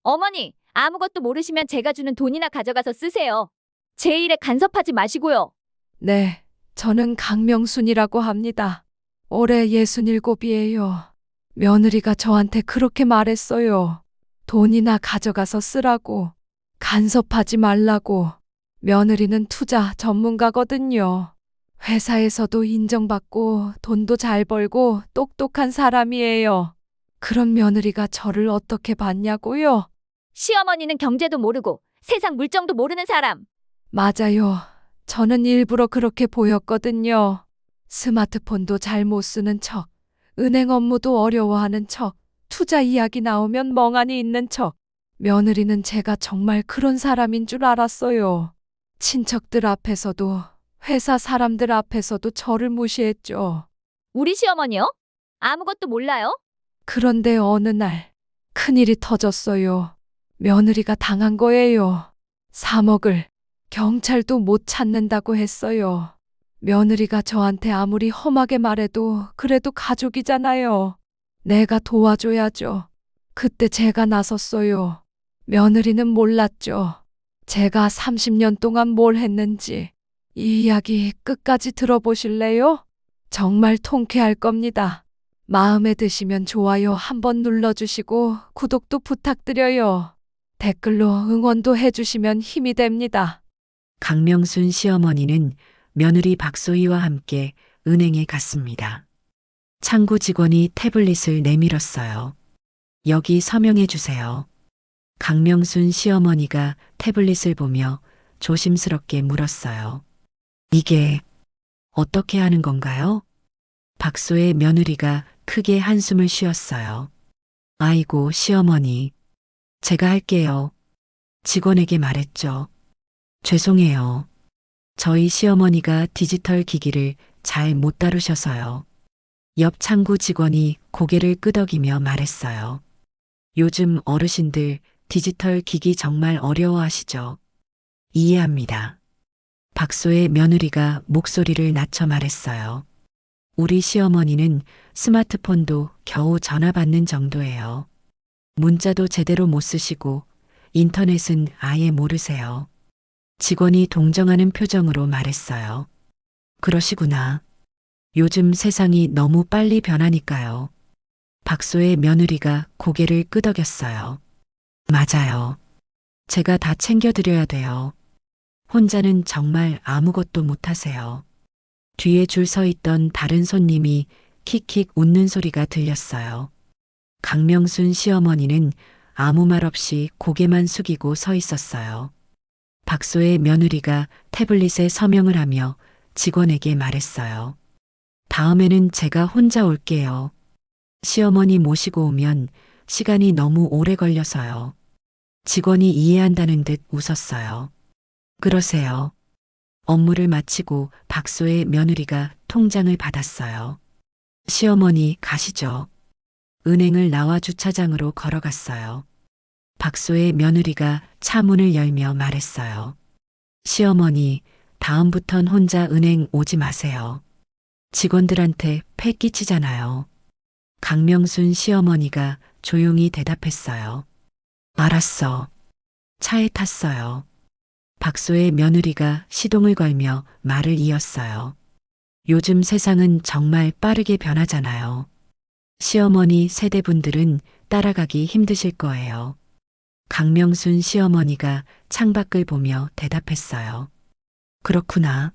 어머니, 아무것도 모르시면 제가 주는 돈이나 가져가서 쓰세요. 제 일에 간섭하지 마시고요. 네, 저는 강명순이라고 합니다. 올해 67이에요. 며느리가 저한테 그렇게 말했어요. 돈이나 가져가서 쓰라고, 간섭하지 말라고. 며느리는 투자 전문가거든요. 회사에서도 인정받고 돈도 잘 벌고 똑똑한 사람이에요. 그런 며느리가 저를 어떻게 봤냐고요? 시어머니는 경제도 모르고 세상 물정도 모르는 사람. 맞아요. 저는 일부러 그렇게 보였거든요. 스마트폰도 잘 못 쓰는 척, 은행 업무도 어려워하는 척, 투자 이야기 나오면 멍하니 있는 척. 며느리는 제가 정말 그런 사람인 줄 알았어요. 친척들 앞에서도, 회사 사람들 앞에서도 저를 무시했죠. 우리 시어머니요? 아무것도 몰라요? 그런데 어느 날 큰일이 터졌어요. 며느리가 당한 거예요. 3억을 경찰도 못 찾는다고 했어요. 며느리가 저한테 아무리 험하게 말해도 그래도 가족이잖아요. 내가 도와줘야죠. 그때 제가 나섰어요. 며느리는 몰랐죠. 제가 30년 동안 뭘 했는지. 이 이야기 끝까지 들어보실래요? 정말 통쾌할 겁니다. 마음에 드시면 좋아요 한번 눌러주시고 구독도 부탁드려요. 댓글로 응원도 해주시면 힘이 됩니다. 강명순 시어머니는 며느리 박소희와 함께 은행에 갔습니다. 창구 직원이 태블릿을 내밀었어요. 여기 서명해 주세요. 강명순 시어머니가 태블릿을 보며 조심스럽게 물었어요. 이게 어떻게 하는 건가요? 박소의 며느리가 크게 한숨을 쉬었어요. 아이고, 시어머니. 제가 할게요. 직원에게 말했죠. 죄송해요. 저희 시어머니가 디지털 기기를 잘 못 다루셔서요. 옆 창구 직원이 고개를 끄덕이며 말했어요. 요즘 어르신들 디지털 기기 정말 어려워하시죠? 이해합니다. 박소의 며느리가 목소리를 낮춰 말했어요. 우리 시어머니는 스마트폰도 겨우 전화 받는 정도예요. 문자도 제대로 못 쓰시고 인터넷은 아예 모르세요. 직원이 동정하는 표정으로 말했어요. 그러시구나. 요즘 세상이 너무 빨리 변하니까요. 박소의 며느리가 고개를 끄덕였어요. 맞아요. 제가 다 챙겨드려야 돼요. 혼자는 정말 아무것도 못하세요. 뒤에 줄 서 있던 다른 손님이 킥킥 웃는 소리가 들렸어요. 강명순 시어머니는 아무 말 없이 고개만 숙이고 서 있었어요. 박소의 며느리가 태블릿에 서명을 하며 직원에게 말했어요. 다음에는 제가 혼자 올게요. 시어머니 모시고 오면 시간이 너무 오래 걸려서요. 직원이 이해한다는 듯 웃었어요. 그러세요. 업무를 마치고 박소의 며느리가 통장을 받았어요. 시어머니 가시죠. 은행을 나와 주차장으로 걸어갔어요. 박소의 며느리가 차 문을 열며 말했어요. 시어머니, 다음부턴 혼자 은행 오지 마세요. 직원들한테 패 끼치잖아요. 강명순 시어머니가 조용히 대답했어요. 알았어. 차에 탔어요. 박소의 며느리가 시동을 걸며 말을 이었어요. 요즘 세상은 정말 빠르게 변하잖아요. 시어머니 세대분들은 따라가기 힘드실 거예요. 강명순 시어머니가 창밖을 보며 대답했어요. 그렇구나.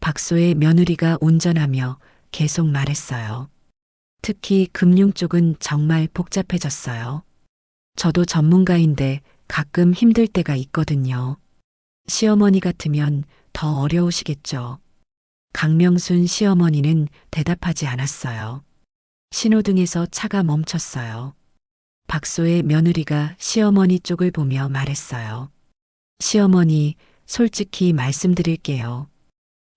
박소의 며느리가 운전하며 계속 말했어요. 특히 금융 쪽은 정말 복잡해졌어요. 저도 전문가인데 가끔 힘들 때가 있거든요. 시어머니 같으면 더 어려우시겠죠. 강명순 시어머니는 대답하지 않았어요. 신호등에서 차가 멈췄어요. 박소의 며느리가 시어머니 쪽을 보며 말했어요. 시어머니, 솔직히 말씀드릴게요.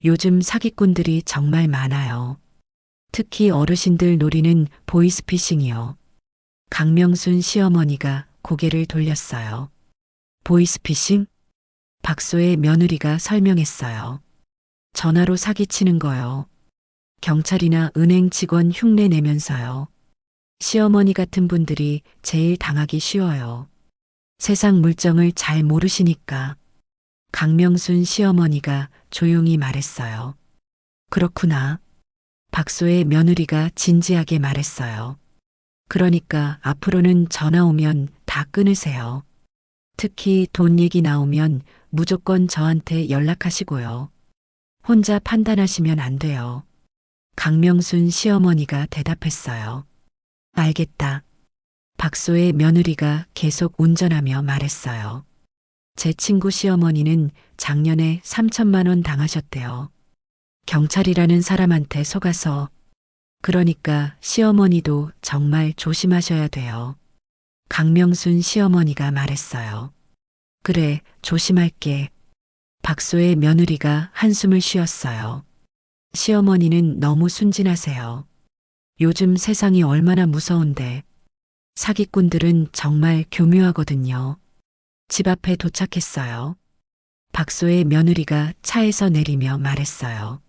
요즘 사기꾼들이 정말 많아요. 특히 어르신들 노리는 보이스피싱이요. 강명순 시어머니가 고개를 돌렸어요. 보이스피싱? 박소의 며느리가 설명했어요. 전화로 사기치는 거요. 경찰이나 은행 직원 흉내 내면서요. 시어머니 같은 분들이 제일 당하기 쉬워요. 세상 물정을 잘 모르시니까. 강명순 시어머니가 조용히 말했어요. 그렇구나. 박소의 며느리가 진지하게 말했어요. 그러니까 앞으로는 전화 오면 다 끊으세요. 특히 돈 얘기 나오면 무조건 저한테 연락하시고요. 혼자 판단하시면 안 돼요. 강명순 시어머니가 대답했어요. 알겠다. 박소의 며느리가 계속 운전하며 말했어요. 제 친구 시어머니는 작년에 3천만 원 당하셨대요. 경찰이라는 사람한테 속아서. 그러니까 시어머니도 정말 조심하셔야 돼요. 강명순 시어머니가 말했어요. 그래, 조심할게. 박소의 며느리가 한숨을 쉬었어요. 시어머니는 너무 순진하세요. 요즘 세상이 얼마나 무서운데. 사기꾼들은 정말 교묘하거든요. 집 앞에 도착했어요. 박소의 며느리가 차에서 내리며 말했어요.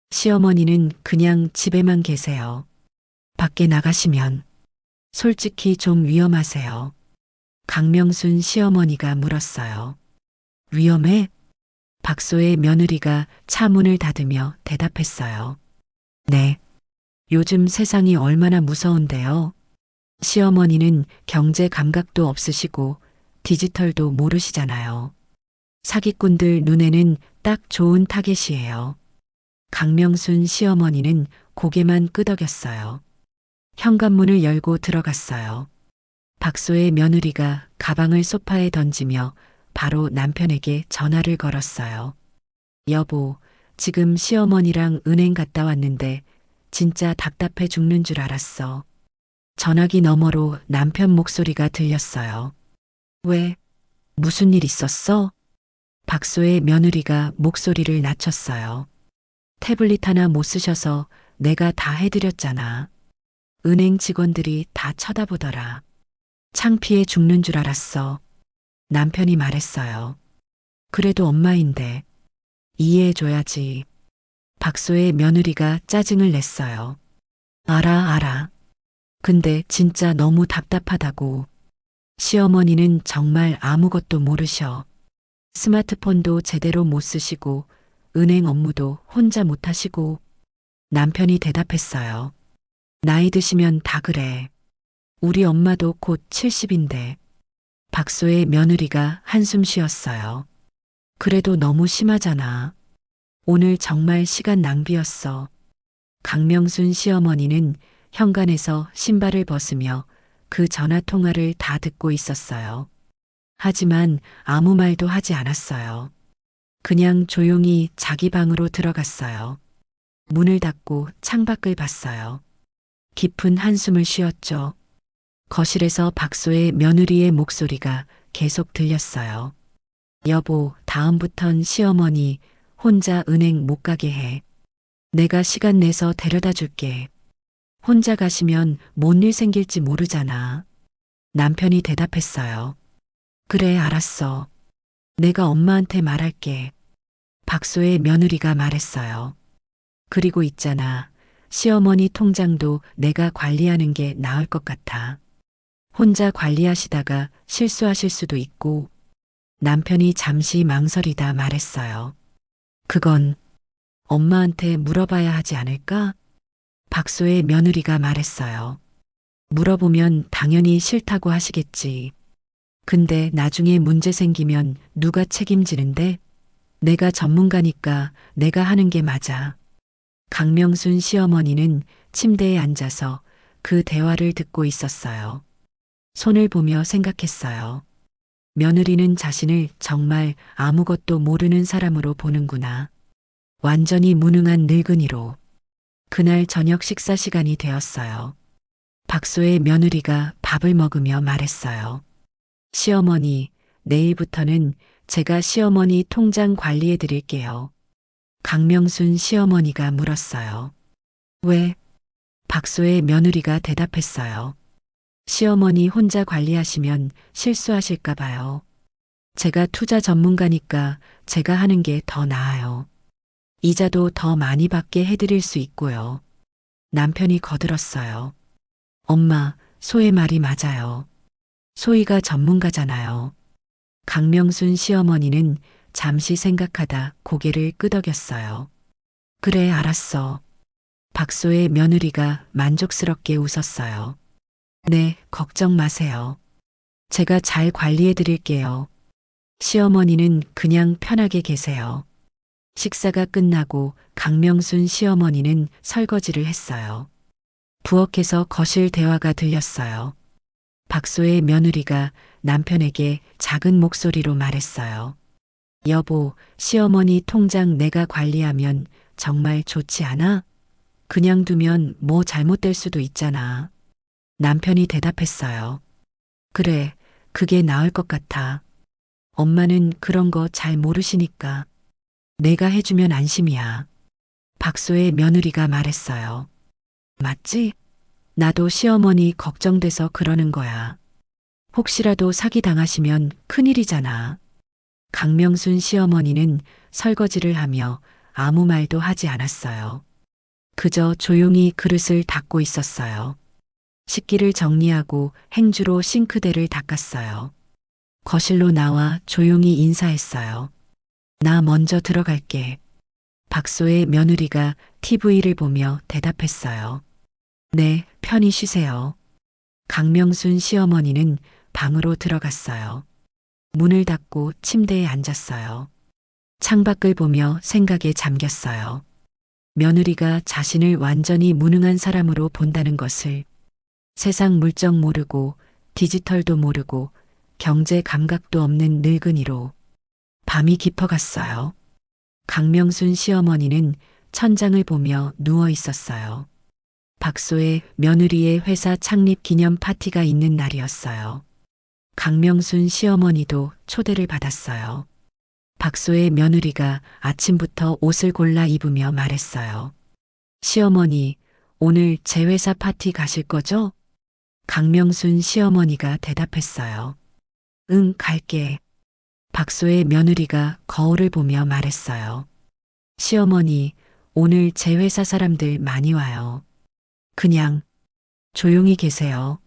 시어머니는 그냥 집에만 계세요. 밖에 나가시면 솔직히 좀 위험하세요. 강명순 시어머니가 물었어요. 위험해? 박소의 며느리가 차 문을 닫으며 대답했어요. 네. 요즘 세상이 얼마나 무서운데요. 시어머니는 경제 감각도 없으시고 디지털도 모르시잖아요. 사기꾼들 눈에는 딱 좋은 타겟이에요. 강명순 시어머니는 고개만 끄덕였어요. 현관문을 열고 들어갔어요. 박소의 며느리가 가방을 소파에 던지며 바로 남편에게 전화를 걸었어요. 여보, 지금 시어머니랑 은행 갔다 왔는데 진짜 답답해 죽는 줄 알았어. 전화기 너머로 남편 목소리가 들렸어요. 왜? 무슨 일 있었어? 박소의 며느리가 목소리를 낮췄어요. 태블릿 하나 못 쓰셔서 내가 다 해드렸잖아. 은행 직원들이 다 쳐다보더라. 창피해 죽는 줄 알았어. 남편이 말했어요. 그래도 엄마인데 이해해줘야지. 박소의 며느리가 짜증을 냈어요. 알아. 근데 진짜 너무 답답하다고. 시어머니는 정말 아무것도 모르셔. 스마트폰도 제대로 못 쓰시고 은행 업무도 혼자 못 하시고. 남편이 대답했어요. 나이 드시면 다 그래. 우리 엄마도 곧 70인데. 박소의 며느리가 한숨 쉬었어요. 그래도 너무 심하잖아. 오늘 정말 시간 낭비였어. 강명순 시어머니는 현관에서 신발을 벗으며 그 전화 통화를 다 듣고 있었어요. 하지만 아무 말도 하지 않았어요. 그냥 조용히 자기 방으로 들어갔어요. 문을 닫고 창밖을 봤어요. 깊은 한숨을 쉬었죠. 거실에서 박소의 며느리의 목소리가 계속 들렸어요. 여보, 다음부턴 시어머니 혼자 은행 못 가게 해. 내가 시간 내서 데려다 줄게. 혼자 가시면 뭔 일 생길지 모르잖아. 남편이 대답했어요. 그래, 알았어. 내가 엄마한테 말할게. 박소의 며느리가 말했어요. 그리고 있잖아. 시어머니 통장도 내가 관리하는 게 나을 것 같아. 혼자 관리하시다가 실수하실 수도 있고. 남편이 잠시 망설이다 말했어요. 그건 엄마한테 물어봐야 하지 않을까? 박소의 며느리가 말했어요. 물어보면 당연히 싫다고 하시겠지. 근데 나중에 문제 생기면 누가 책임지는데? 내가 전문가니까 내가 하는 게 맞아. 강명순 시어머니는 침대에 앉아서 그 대화를 듣고 있었어요. 손을 보며 생각했어요. 며느리는 자신을 정말 아무것도 모르는 사람으로 보는구나. 완전히 무능한 늙은이로. 그날 저녁 식사 시간이 되었어요. 박소의 며느리가 밥을 먹으며 말했어요. 시어머니, 내일부터는 제가 시어머니 통장 관리해 드릴게요. 강명순 시어머니가 물었어요. 왜? 박소의 며느리가 대답했어요. 시어머니 혼자 관리하시면 실수하실까 봐요. 제가 투자 전문가니까 제가 하는 게 더 나아요. 이자도 더 많이 받게 해드릴 수 있고요. 남편이 거들었어요. 엄마, 소의 말이 맞아요. 소희가 전문가잖아요. 강명순 시어머니는 잠시 생각하다 고개를 끄덕였어요. 그래, 알았어. 박소의 며느리가 만족스럽게 웃었어요. 네, 걱정 마세요. 제가 잘 관리해 드릴게요. 시어머니는 그냥 편하게 계세요. 식사가 끝나고 강명순 시어머니는 설거지를 했어요. 부엌에서 거실 대화가 들렸어요. 박소의 며느리가 남편에게 작은 목소리로 말했어요. 여보, 시어머니 통장 내가 관리하면 정말 좋지 않아? 그냥 두면 뭐 잘못될 수도 있잖아. 남편이 대답했어요. 그래, 그게 나을 것 같아. 엄마는 그런 거 잘 모르시니까. 내가 해주면 안심이야. 박소의 며느리가 말했어요. 맞지? 나도 시어머니 걱정돼서 그러는 거야. 혹시라도 사기 당하시면 큰일이잖아. 강명순 시어머니는 설거지를 하며 아무 말도 하지 않았어요. 그저 조용히 그릇을 닦고 있었어요. 식기를 정리하고 행주로 싱크대를 닦았어요. 거실로 나와 조용히 인사했어요. 나 먼저 들어갈게. 박소의 며느리가 TV를 보며 대답했어요. 네, 편히 쉬세요. 강명순 시어머니는 방으로 들어갔어요. 문을 닫고 침대에 앉았어요. 창밖을 보며 생각에 잠겼어요. 며느리가 자신을 완전히 무능한 사람으로 본다는 것을, 세상 물정 모르고 디지털도 모르고 경제 감각도 없는 늙은이로. 밤이 깊어갔어요. 강명순 시어머니는 천장을 보며 누워 있었어요. 박소의 며느리의 회사 창립 기념 파티가 있는 날이었어요. 강명순 시어머니도 초대를 받았어요. 박소의 며느리가 아침부터 옷을 골라 입으며 말했어요. 시어머니, 오늘 제 회사 파티 가실 거죠? 강명순 시어머니가 대답했어요. 응, 갈게. 박소의 며느리가 거울을 보며 말했어요. 시어머니, 오늘 제 회사 사람들 많이 와요. 그냥 조용히 계세요.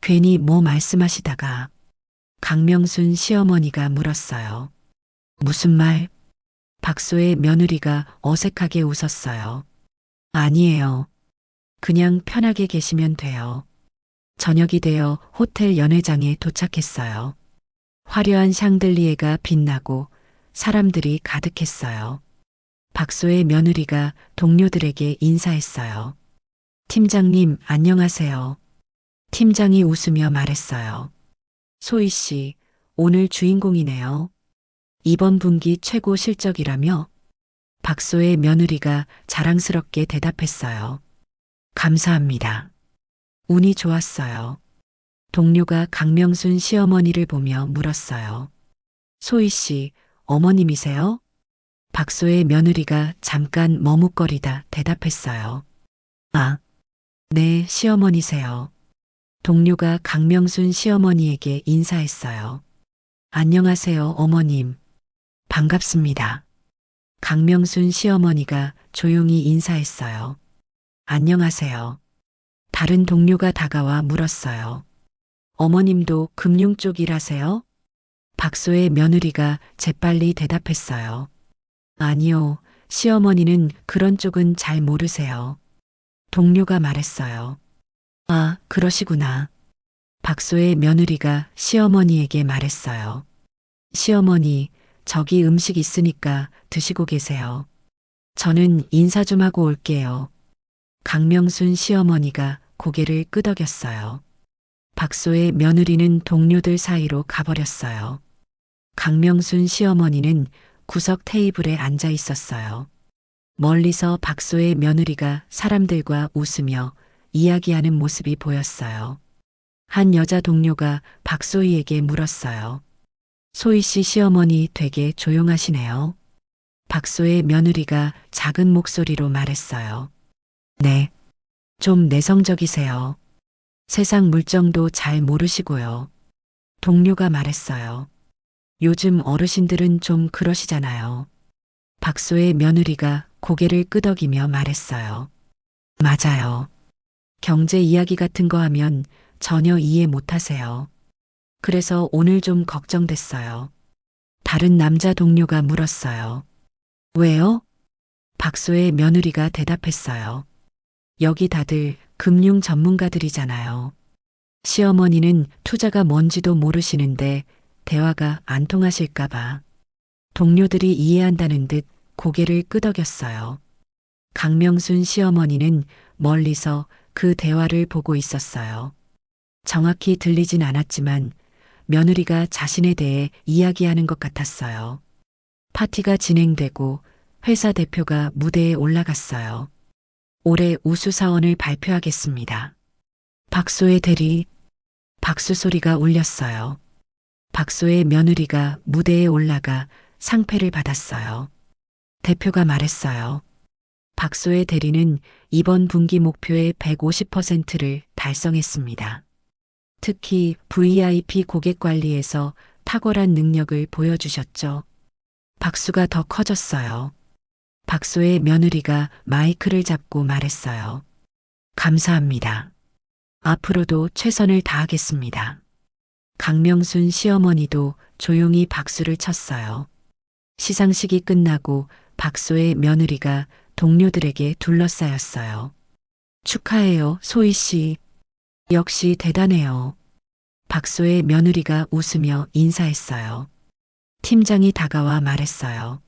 괜히 뭐 말씀하시다가. 강명순 시어머니가 물었어요. 무슨 말? 박소의 며느리가 어색하게 웃었어요. 아니에요. 그냥 편하게 계시면 돼요. 저녁이 되어 호텔 연회장에 도착했어요. 화려한 샹들리에가 빛나고 사람들이 가득했어요. 박소의 며느리가 동료들에게 인사했어요. 팀장님, 안녕하세요. 팀장이 웃으며 말했어요. 소희 씨, 오늘 주인공이네요. 이번 분기 최고 실적이라며? 박소의 며느리가 자랑스럽게 대답했어요. 감사합니다. 운이 좋았어요. 동료가 강명순 시어머니를 보며 물었어요. 소희 씨, 어머님이세요? 박소의 며느리가 잠깐 머뭇거리다 대답했어요. 아, 네, 시어머니세요. 동료가 강명순 시어머니에게 인사했어요. 안녕하세요, 어머님. 반갑습니다. 강명순 시어머니가 조용히 인사했어요. 안녕하세요. 다른 동료가 다가와 물었어요. 어머님도 금융 쪽 일하세요? 박소의 며느리가 재빨리 대답했어요. 아니요, 시어머니는 그런 쪽은 잘 모르세요. 동료가 말했어요. 아, 그러시구나. 박소의 며느리가 시어머니에게 말했어요. 시어머니, 저기 음식 있으니까 드시고 계세요. 저는 인사 좀 하고 올게요. 강명순 시어머니가 고개를 끄덕였어요. 박소의 며느리는 동료들 사이로 가버렸어요. 강명순 시어머니는 구석 테이블에 앉아 있었어요. 멀리서 박소의 며느리가 사람들과 웃으며 이야기하는 모습이 보였어요. 한 여자 동료가 박소희에게 물었어요. 소희 씨 시어머니 되게 조용하시네요. 박소의 며느리가 작은 목소리로 말했어요. 네, 좀 내성적이세요. 세상 물정도 잘 모르시고요. 동료가 말했어요. 요즘 어르신들은 좀 그러시잖아요. 박소의 며느리가 고개를 끄덕이며 말했어요. 맞아요. 경제 이야기 같은 거 하면 전혀 이해 못 하세요. 그래서 오늘 좀 걱정됐어요. 다른 남자 동료가 물었어요. 왜요? 박소의 며느리가 대답했어요. 여기 다들 금융 전문가들이잖아요. 시어머니는 투자가 뭔지도 모르시는데 대화가 안 통하실까봐. 동료들이 이해한다는 듯 고개를 끄덕였어요. 강명순 시어머니는 멀리서 그 대화를 보고 있었어요. 정확히 들리진 않았지만 며느리가 자신에 대해 이야기하는 것 같았어요. 파티가 진행되고 회사 대표가 무대에 올라갔어요. 올해 우수사원을 발표하겠습니다. 박소의 대리, 박수 소리가 울렸어요. 박소의 며느리가 무대에 올라가 상패를 받았어요. 대표가 말했어요. 박소의 대리는 이번 분기 목표의 150%를 달성했습니다. 특히 VIP 고객 관리에서 탁월한 능력을 보여주셨죠. 박수가 더 커졌어요. 박소의 며느리가 마이크를 잡고 말했어요. 감사합니다. 앞으로도 최선을 다하겠습니다. 강명순 시어머니도 조용히 박수를 쳤어요. 시상식이 끝나고 박소의 며느리가 동료들에게 둘러싸였어요. 축하해요, 소희 씨. 역시 대단해요. 박소의 며느리가 웃으며 인사했어요. 팀장이 다가와 말했어요.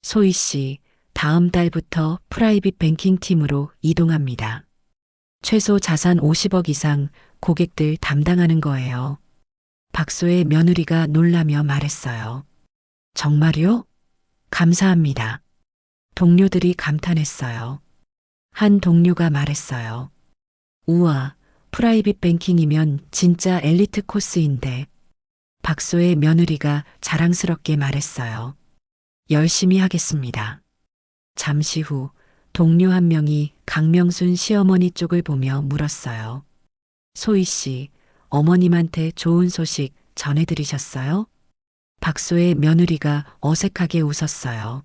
소희 씨, 다음 달부터 프라이빗 뱅킹 팀으로 이동합니다. 최소 자산 50억 이상 고객들 담당하는 거예요. 박소의 며느리가 놀라며 말했어요. 정말요? 감사합니다. 동료들이 감탄했어요. 한 동료가 말했어요. 우와, 프라이빗 뱅킹이면 진짜 엘리트 코스인데. 박소의 며느리가 자랑스럽게 말했어요. 열심히 하겠습니다. 잠시 후 동료 한 명이 강명순 시어머니 쪽을 보며 물었어요. 소희 씨, 어머님한테 좋은 소식 전해드리셨어요? 박소의 며느리가 어색하게 웃었어요.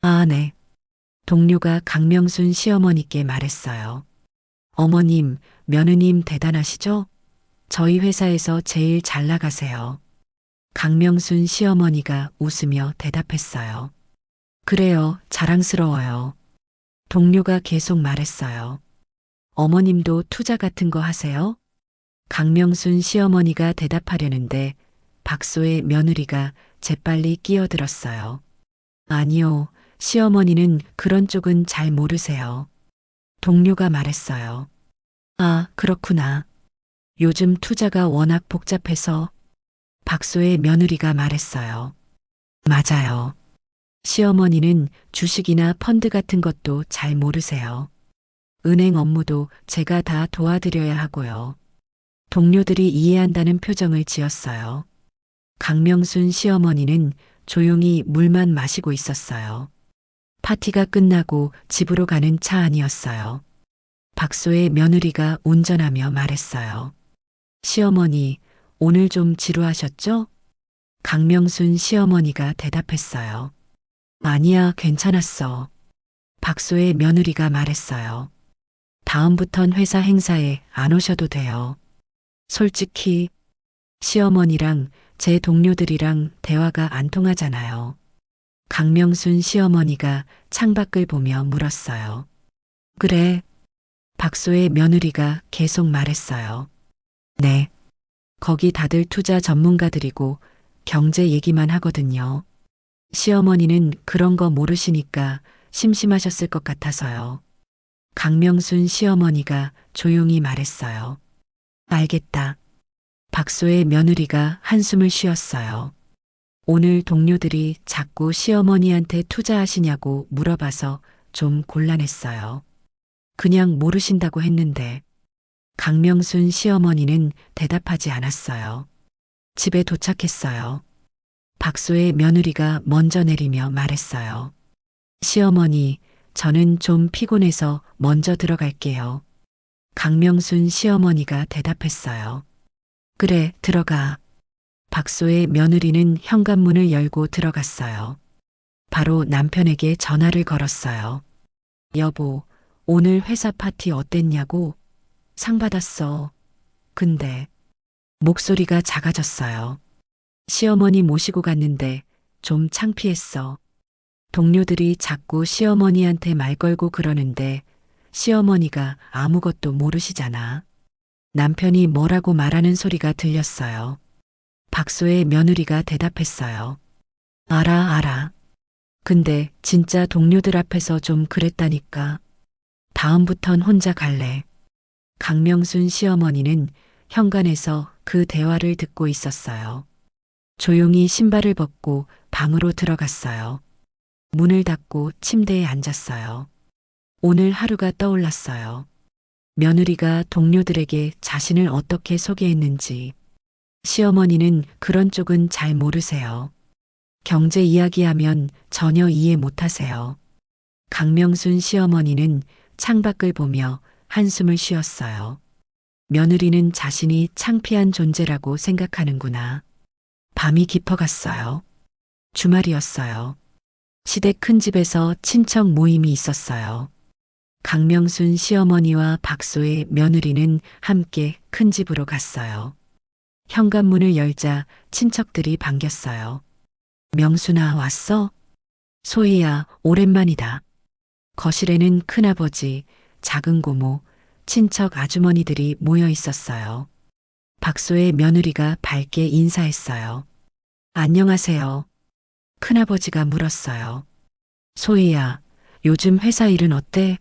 아, 네. 동료가 강명순 시어머니께 말했어요. 어머님, 며느님 대단하시죠? 저희 회사에서 제일 잘 나가세요. 강명순 시어머니가 웃으며 대답했어요. 그래요, 자랑스러워요. 동료가 계속 말했어요. 어머님도 투자 같은 거 하세요? 강명순 시어머니가 대답하려는데 박소의 며느리가 재빨리 끼어들었어요. 아니요, 시어머니는 그런 쪽은 잘 모르세요. 동료가 말했어요. 아, 그렇구나. 요즘 투자가 워낙 복잡해서. 박소의 며느리가 말했어요. 맞아요. 시어머니는 주식이나 펀드 같은 것도 잘 모르세요. 은행 업무도 제가 다 도와드려야 하고요. 동료들이 이해한다는 표정을 지었어요. 강명순 시어머니는 조용히 물만 마시고 있었어요. 파티가 끝나고 집으로 가는 차 안이었어요. 박소의 며느리가 운전하며 말했어요. 시어머니, 오늘 좀 지루하셨죠? 강명순 시어머니가 대답했어요. 아니야, 괜찮았어. 박소의 며느리가 말했어요. 다음부턴 회사 행사에 안 오셔도 돼요. 솔직히 시어머니랑 제 동료들이랑 대화가 안 통하잖아요. 강명순 시어머니가 창밖을 보며 물었어요. 그래. 박소의 며느리가 계속 말했어요. 네. 거기 다들 투자 전문가들이고 경제 얘기만 하거든요. 시어머니는 그런 거 모르시니까 심심하셨을 것 같아서요. 강명순 시어머니가 조용히 말했어요. 알겠다. 박소의 며느리가 한숨을 쉬었어요. 오늘 동료들이 자꾸 시어머니한테 투자하시냐고 물어봐서 좀 곤란했어요. 그냥 모르신다고 했는데 강명순 시어머니는 대답하지 않았어요. 집에 도착했어요. 박소의 며느리가 먼저 내리며 말했어요. 시어머니, 저는 좀 피곤해서 먼저 들어갈게요. 강명순 시어머니가 대답했어요. 그래, 들어가. 박소의 며느리는 현관문을 열고 들어갔어요. 바로 남편에게 전화를 걸었어요. 여보, 오늘 회사 파티 어땠냐고? 상 받았어. 근데 목소리가 작아졌어요. 시어머니 모시고 갔는데 좀 창피했어. 동료들이 자꾸 시어머니한테 말 걸고 그러는데 시어머니가 아무것도 모르시잖아. 남편이 뭐라고 말하는 소리가 들렸어요. 박소의 며느리가 대답했어요. 알아. 근데 진짜 동료들 앞에서 좀 그랬다니까. 다음부턴 혼자 갈래. 강명순 시어머니는 현관에서 그 대화를 듣고 있었어요. 조용히 신발을 벗고 방으로 들어갔어요. 문을 닫고 침대에 앉았어요. 오늘 하루가 떠올랐어요. 며느리가 동료들에게 자신을 어떻게 소개했는지. 시어머니는 그런 쪽은 잘 모르세요. 경제 이야기하면 전혀 이해 못하세요. 강명순 시어머니는 창밖을 보며 한숨을 쉬었어요. 며느리는 자신이 창피한 존재라고 생각하는구나. 밤이 깊어갔어요. 주말이었어요. 시댁 큰 집에서 친척 모임이 있었어요. 강명순 시어머니와 박소의 며느리는 함께 큰 집으로 갔어요. 현관문을 열자 친척들이 반겼어요. 명순아, 왔어? 소희야, 오랜만이다. 거실에는 큰아버지, 작은 고모, 친척 아주머니들이 모여 있었어요. 박소의 며느리가 밝게 인사했어요. 안녕하세요. 큰아버지가 물었어요. 소희야, 요즘 회사 일은 어때?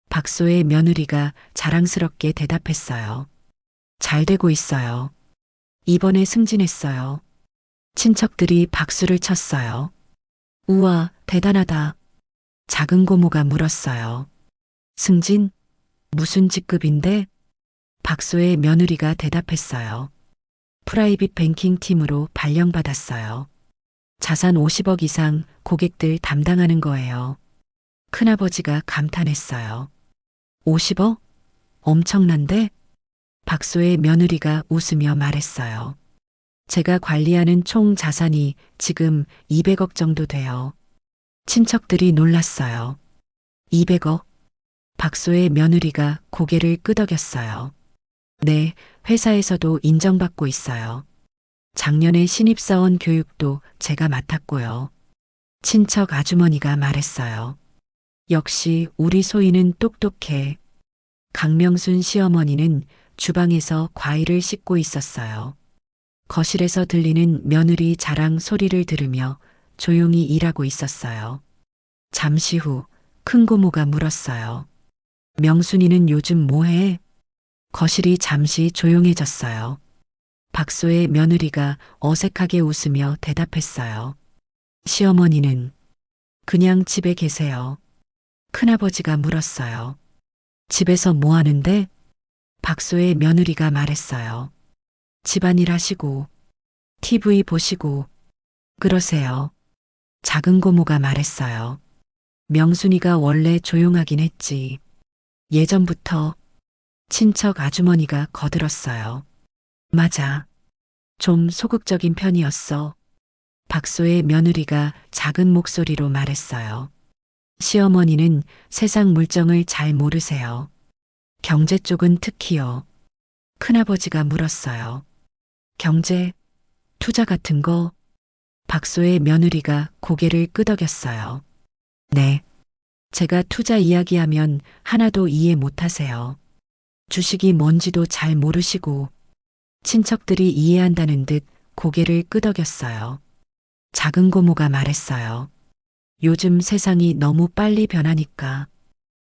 박소의 며느리가 자랑스럽게 대답했어요. 잘 되고 있어요. 이번에 승진했어요. 친척들이 박수를 쳤어요. 우와, 대단하다. 작은 고모가 물었어요. 승진? 무슨 직급인데? 박소의 며느리가 대답했어요. 프라이빗 뱅킹 팀으로 발령받았어요. 자산 50억 이상 고객들 담당하는 거예요. 큰아버지가 감탄했어요. 50억? 엄청난데? 박소의 며느리가 웃으며 말했어요. 제가 관리하는 총 자산이 지금 200억 정도 돼요. 친척들이 놀랐어요. 200억? 박소의 며느리가 고개를 끄덕였어요. 네, 회사에서도 인정받고 있어요. 작년에 신입사원 교육도 제가 맡았고요. 친척 아주머니가 말했어요. 역시 우리 소희는 똑똑해. 강명순 시어머니는 주방에서 과일을 씻고 있었어요. 거실에서 들리는 며느리 자랑 소리를 들으며 조용히 일하고 있었어요. 잠시 후 큰 고모가 물었어요. 명순이는 요즘 뭐해? 거실이 잠시 조용해졌어요. 박소의 며느리가 어색하게 웃으며 대답했어요. 시어머니는 그냥 집에 계세요. 큰아버지가 물었어요. 집에서 뭐 하는데? 박소의 며느리가 말했어요. 집안일 하시고, TV 보시고, 그러세요. 작은 고모가 말했어요. 명순이가 원래 조용하긴 했지. 예전부터 친척 아주머니가 거들었어요. 맞아. 좀 소극적인 편이었어. 박소의 며느리가 작은 목소리로 말했어요. 시어머니는 세상 물정을 잘 모르세요. 경제 쪽은 특히요. 큰아버지가 물었어요. 경제, 투자 같은 거? 박소의 며느리가 고개를 끄덕였어요. 네. 제가 투자 이야기하면 하나도 이해 못하세요. 주식이 뭔지도 잘 모르시고 친척들이 이해한다는 듯 고개를 끄덕였어요. 작은 고모가 말했어요. 요즘 세상이 너무 빨리 변하니까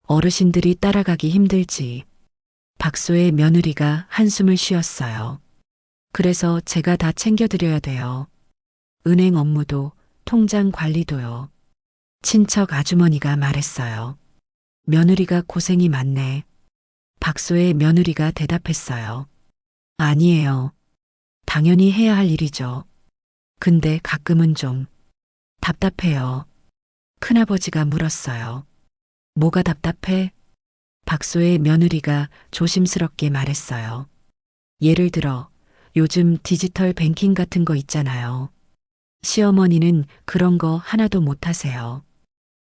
어르신들이 따라가기 힘들지. 박소의 며느리가 한숨을 쉬었어요. 그래서 제가 다 챙겨드려야 돼요. 은행 업무도 통장 관리도요. 친척 아주머니가 말했어요. 며느리가 고생이 많네. 박소의 며느리가 대답했어요. 아니에요. 당연히 해야 할 일이죠. 근데 가끔은 좀 답답해요. 큰아버지가 물었어요. 뭐가 답답해? 박소의 며느리가 조심스럽게 말했어요. 예를 들어 요즘 디지털 뱅킹 같은 거 있잖아요. 시어머니는 그런 거 하나도 못 하세요.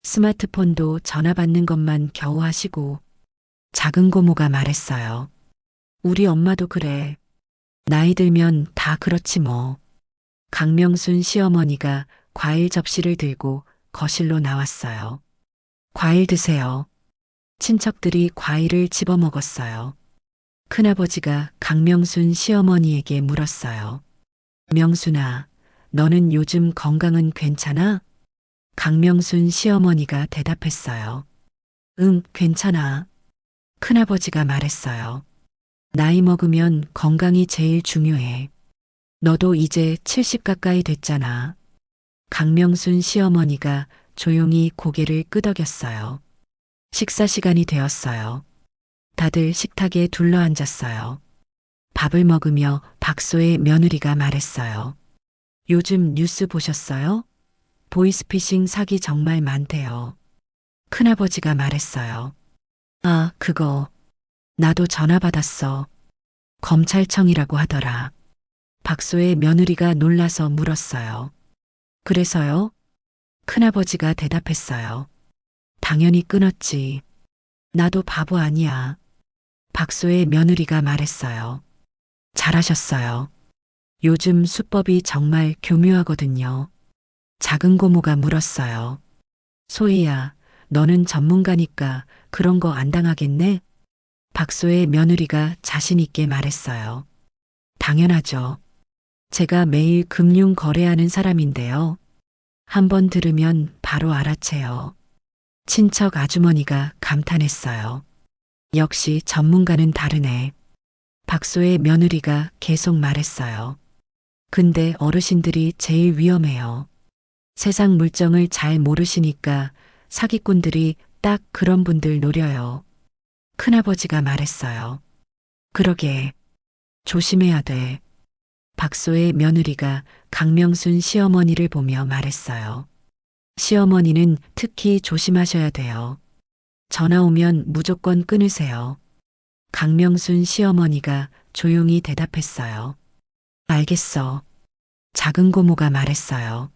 스마트폰도 전화 받는 것만 겨우 하시고 작은 고모가 말했어요. 우리 엄마도 그래. 나이 들면 다 그렇지 뭐. 강명순 시어머니가 과일 접시를 들고 거실로 나왔어요. 과일 드세요. 친척들이 과일을 집어 먹었어요. 큰아버지가 강명순 시어머니에게 물었어요. 명순아, 너는 요즘 건강은 괜찮아? 강명순 시어머니가 대답했어요. 응, 괜찮아. 큰아버지가 말했어요. 나이 먹으면 건강이 제일 중요해. 너도 이제 70 가까이 됐잖아. 강명순 시어머니가 조용히 고개를 끄덕였어요. 식사 시간이 되었어요. 다들 식탁에 둘러앉았어요. 밥을 먹으며 박소의 며느리가 말했어요. 요즘 뉴스 보셨어요? 보이스피싱 사기 정말 많대요. 큰아버지가 말했어요. 아, 그거. 나도 전화 받았어. 검찰청이라고 하더라. 박소의 며느리가 놀라서 물었어요. 그래서요? 큰아버지가 대답했어요. 당연히 끊었지. 나도 바보 아니야. 박소의 며느리가 말했어요. 잘하셨어요. 요즘 수법이 정말 교묘하거든요. 작은 고모가 물었어요. 소희야, 너는 전문가니까 그런 거 안 당하겠네? 박소의 며느리가 자신 있게 말했어요. 당연하죠. 제가 매일 금융 거래하는 사람인데요. 한번 들으면 바로 알아채요. 친척 아주머니가 감탄했어요. 역시 전문가는 다르네. 박소의 며느리가 계속 말했어요. 근데 어르신들이 제일 위험해요. 세상 물정을 잘 모르시니까 사기꾼들이 딱 그런 분들 노려요. 큰아버지가 말했어요. 그러게. 조심해야 돼. 박소의 며느리가 강명순 시어머니를 보며 말했어요. 시어머니는 특히 조심하셔야 돼요. 전화 오면 무조건 끊으세요. 강명순 시어머니가 조용히 대답했어요. 알겠어. 작은 고모가 말했어요.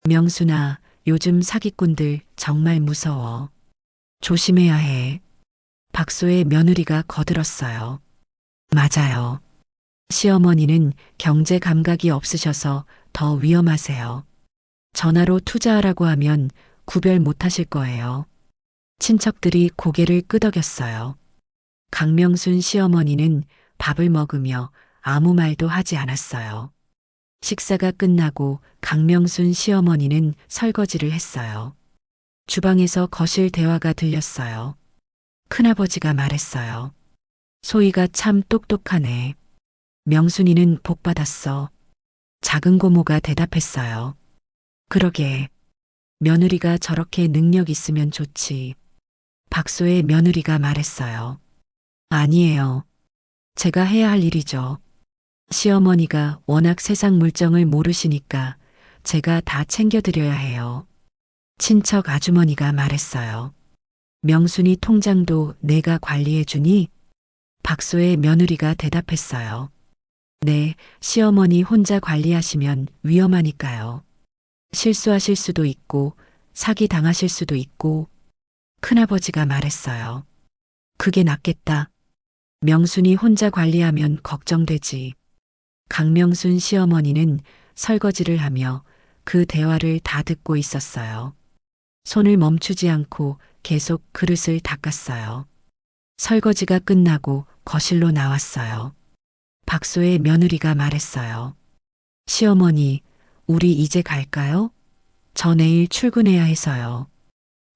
명순아, 요즘 사기꾼들 정말 무서워. 조심해야 해. 박소의 며느리가 거들었어요. 맞아요. 시어머니는 경제 감각이 없으셔서 더 위험하세요. 전화로 투자하라고 하면 구별 못 하실 거예요. 친척들이 고개를 끄덕였어요. 강명순 시어머니는 밥을 먹으며 아무 말도 하지 않았어요. 식사가 끝나고 강명순 시어머니는 설거지를 했어요. 주방에서 거실 대화가 들렸어요. 큰아버지가 말했어요. 소희가 참 똑똑하네. 명순이는 복 받았어. 작은 고모가 대답했어요. 그러게. 며느리가 저렇게 능력 있으면 좋지. 박소의 며느리가 말했어요. 아니에요. 제가 해야 할 일이죠. 시어머니가 워낙 세상 물정을 모르시니까 제가 다 챙겨드려야 해요. 친척 아주머니가 말했어요. 명순이 통장도 내가 관리해주니? 박소의 며느리가 대답했어요. 네, 시어머니 혼자 관리하시면 위험하니까요. 실수하실 수도 있고 사기 당하실 수도 있고. 큰아버지가 말했어요. 그게 낫겠다. 명순이 혼자 관리하면 걱정되지. 강명순 시어머니는 설거지를 하며 그 대화를 다 듣고 있었어요. 손을 멈추지 않고 계속 그릇을 닦았어요. 설거지가 끝나고 거실로 나왔어요. 박소의 며느리가 말했어요. 시어머니, 우리 이제 갈까요? 저 내일 출근해야 해서요.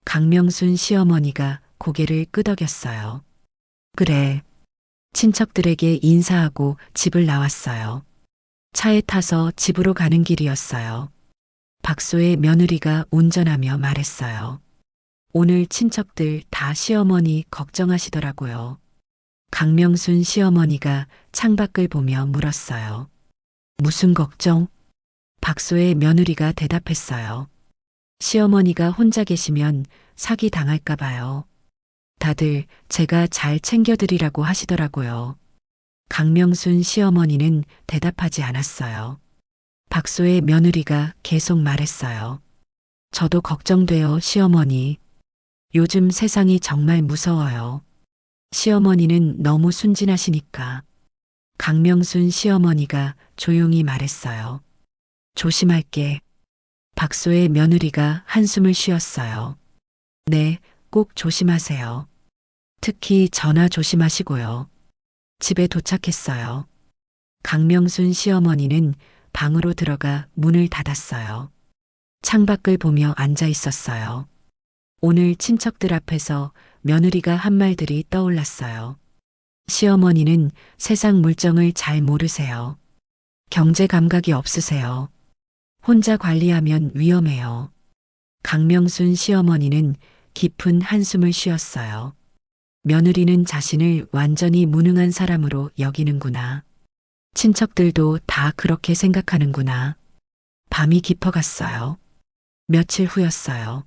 강명순 시어머니가 고개를 끄덕였어요. 그래. 친척들에게 인사하고 집을 나왔어요. 차에 타서 집으로 가는 길이었어요. 박소의 며느리가 운전하며 말했어요. 오늘 친척들 다 시어머니 걱정하시더라고요. 강명순 시어머니가 창밖을 보며 물었어요. 무슨 걱정? 박소의 며느리가 대답했어요. 시어머니가 혼자 계시면 사기 당할까 봐요. 다들 제가 잘 챙겨드리라고 하시더라고요. 강명순 시어머니는 대답하지 않았어요. 박소의 며느리가 계속 말했어요. 저도 걱정돼요, 시어머니. 요즘 세상이 정말 무서워요. 시어머니는 너무 순진하시니까. 강명순 시어머니가 조용히 말했어요. 조심할게. 박소의 며느리가 한숨을 쉬었어요. 네, 꼭 조심하세요. 특히 전화 조심하시고요. 집에 도착했어요. 강명순 시어머니는 방으로 들어가 문을 닫았어요. 창밖을 보며 앉아 있었어요. 오늘 친척들 앞에서 며느리가 한 말들이 떠올랐어요. 시어머니는 세상 물정을 잘 모르세요. 경제 감각이 없으세요. 혼자 관리하면 위험해요. 강명순 시어머니는 깊은 한숨을 쉬었어요. 며느리는 자신을 완전히 무능한 사람으로 여기는구나. 친척들도 다 그렇게 생각하는구나. 밤이 깊어갔어요. 며칠 후였어요.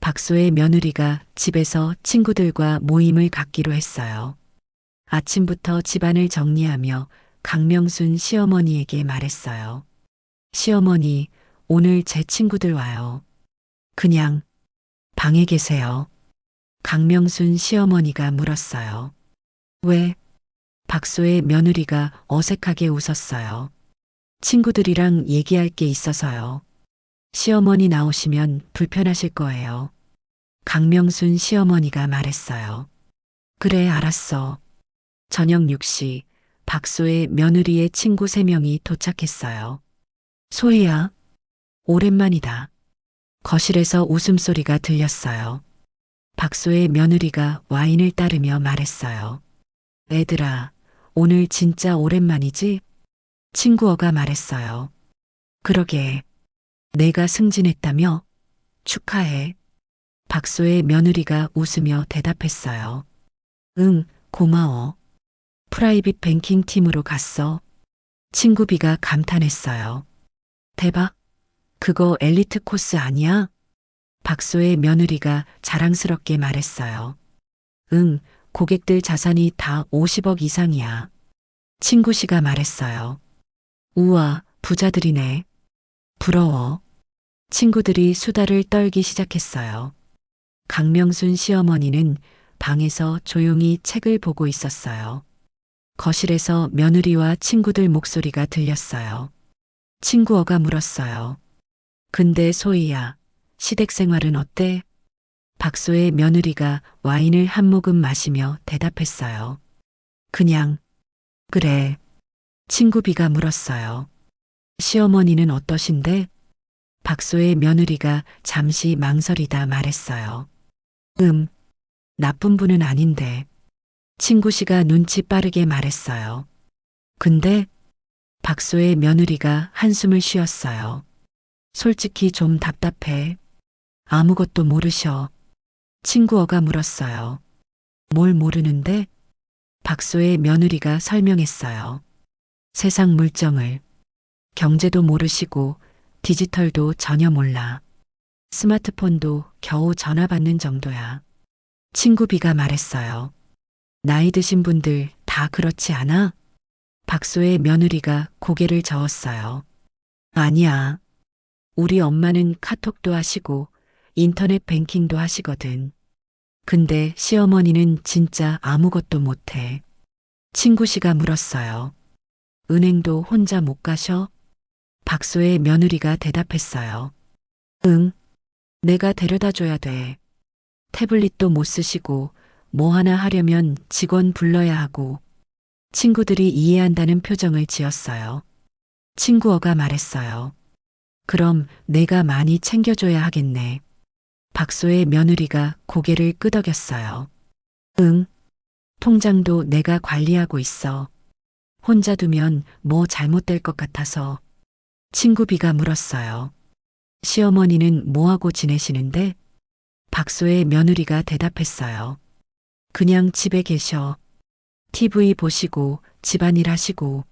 박소의 며느리가 집에서 친구들과 모임을 갖기로 했어요. 아침부터 집안을 정리하며 강명순 시어머니에게 말했어요. 시어머니, 오늘 제 친구들 와요. 그냥 방에 계세요. 강명순 시어머니가 물었어요. 왜? 박소의 며느리가 어색하게 웃었어요. 친구들이랑 얘기할 게 있어서요. 시어머니 나오시면 불편하실 거예요. 강명순 시어머니가 말했어요. 그래, 알았어. 저녁 6시 박소의 며느리의 친구 3명이 도착했어요. 소희야, 오랜만이다. 거실에서 웃음소리가 들렸어요. 박소의 며느리가 와인을 따르며 말했어요. 애들아, 오늘 진짜 오랜만이지? 친구어가 말했어요. 그러게, 내가 승진했다며? 축하해. 박소의 며느리가 웃으며 대답했어요. 응, 고마워. 프라이빗 뱅킹 팀으로 갔어. 친구 B가 감탄했어요. 대박. 그거 엘리트 코스 아니야? 박소의 며느리가 자랑스럽게 말했어요. 응, 고객들 자산이 다 50억 이상이야. 친구 C가 말했어요. 우와, 부자들이네. 부러워. 친구들이 수다를 떨기 시작했어요. 강명순 시어머니는 방에서 조용히 책을 보고 있었어요. 거실에서 며느리와 친구들 목소리가 들렸어요. 친구어가 물었어요. 근데 소희야, 시댁 생활은 어때? 박소의 며느리가 와인을 한 모금 마시며 대답했어요. 그냥, 그래. 친구 B가 물었어요. 시어머니는 어떠신데? 박소의 며느리가 잠시 망설이다 말했어요. 나쁜 분은 아닌데. 친구 C가 눈치 빠르게 말했어요. 근데 박소의 며느리가 한숨을 쉬었어요. 솔직히 좀 답답해. 아무것도 모르셔. 친구어가 물었어요. 뭘 모르는데? 박소의 며느리가 설명했어요. 세상 물정을. 경제도 모르시고 디지털도 전혀 몰라. 스마트폰도 겨우 전화 받는 정도야. 친구 B가 말했어요. 나이 드신 분들 다 그렇지 않아? 박소의 며느리가 고개를 저었어요. 아니야. 우리 엄마는 카톡도 하시고 인터넷 뱅킹도 하시거든. 근데 시어머니는 진짜 아무것도 못해. 친구 C가 물었어요. 은행도 혼자 못 가셔? 박소의 며느리가 대답했어요. 응, 내가 데려다 줘야 돼. 태블릿도 못 쓰시고 뭐 하나 하려면 직원 불러야 하고. 친구들이 이해한다는 표정을 지었어요. 친구어가 말했어요. 그럼 내가 많이 챙겨줘야 하겠네. 박소의 며느리가 고개를 끄덕였어요. 응, 통장도 내가 관리하고 있어. 혼자 두면 뭐 잘못될 것 같아서. 친구 B가 물었어요. 시어머니는 뭐하고 지내시는데? 박소의 며느리가 대답했어요. 그냥 집에 계셔. TV 보시고 집안일 하시고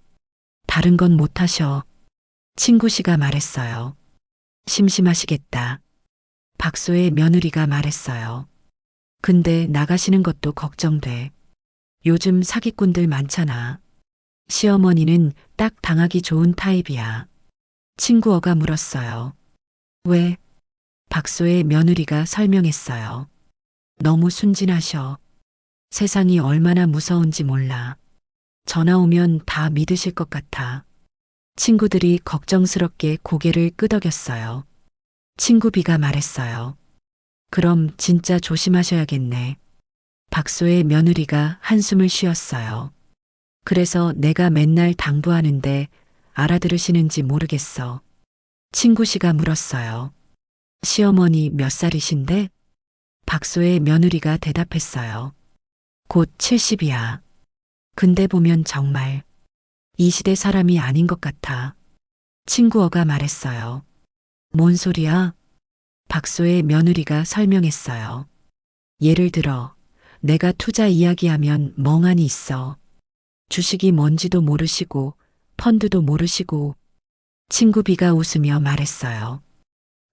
다른 건 못 하셔. 친구 C가 말했어요. 심심하시겠다. 박소의 며느리가 말했어요. 근데 나가시는 것도 걱정돼. 요즘 사기꾼들 많잖아. 시어머니는 딱 당하기 좋은 타입이야. 친구어가 물었어요. 왜? 박소의 며느리가 설명했어요. 너무 순진하셔. 세상이 얼마나 무서운지 몰라. 전화 오면 다 믿으실 것 같아. 친구들이 걱정스럽게 고개를 끄덕였어요. 친구 B가 말했어요. 그럼 진짜 조심하셔야겠네. 박소의 며느리가 한숨을 쉬었어요. 그래서 내가 맨날 당부하는데 알아들으시는지 모르겠어. 친구 씨가 물었어요. 시어머니 몇 살이신데? 박소의 며느리가 대답했어요. 곧 70이야. 근데 보면 정말 이 시대 사람이 아닌 것 같아. 친구어가 말했어요. 뭔 소리야? 박소의 며느리가 설명했어요. 예를 들어, 내가 투자 이야기하면 멍하니 있어. 주식이 뭔지도 모르시고, 펀드도 모르시고. 친구 B가 웃으며 말했어요.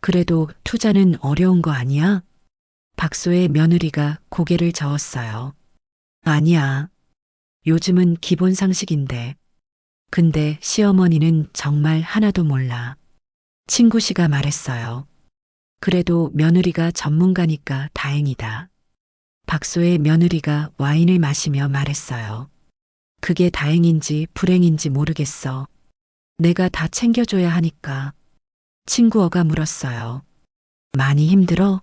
그래도 투자는 어려운 거 아니야? 박소의 며느리가 고개를 저었어요. 아니야. 요즘은 기본 상식인데. 근데 시어머니는 정말 하나도 몰라. 친구 씨가 말했어요. 그래도 며느리가 전문가니까 다행이다. 박소의 며느리가 와인을 마시며 말했어요. 그게 다행인지 불행인지 모르겠어. 내가 다 챙겨줘야 하니까. 친구어가 물었어요. 많이 힘들어?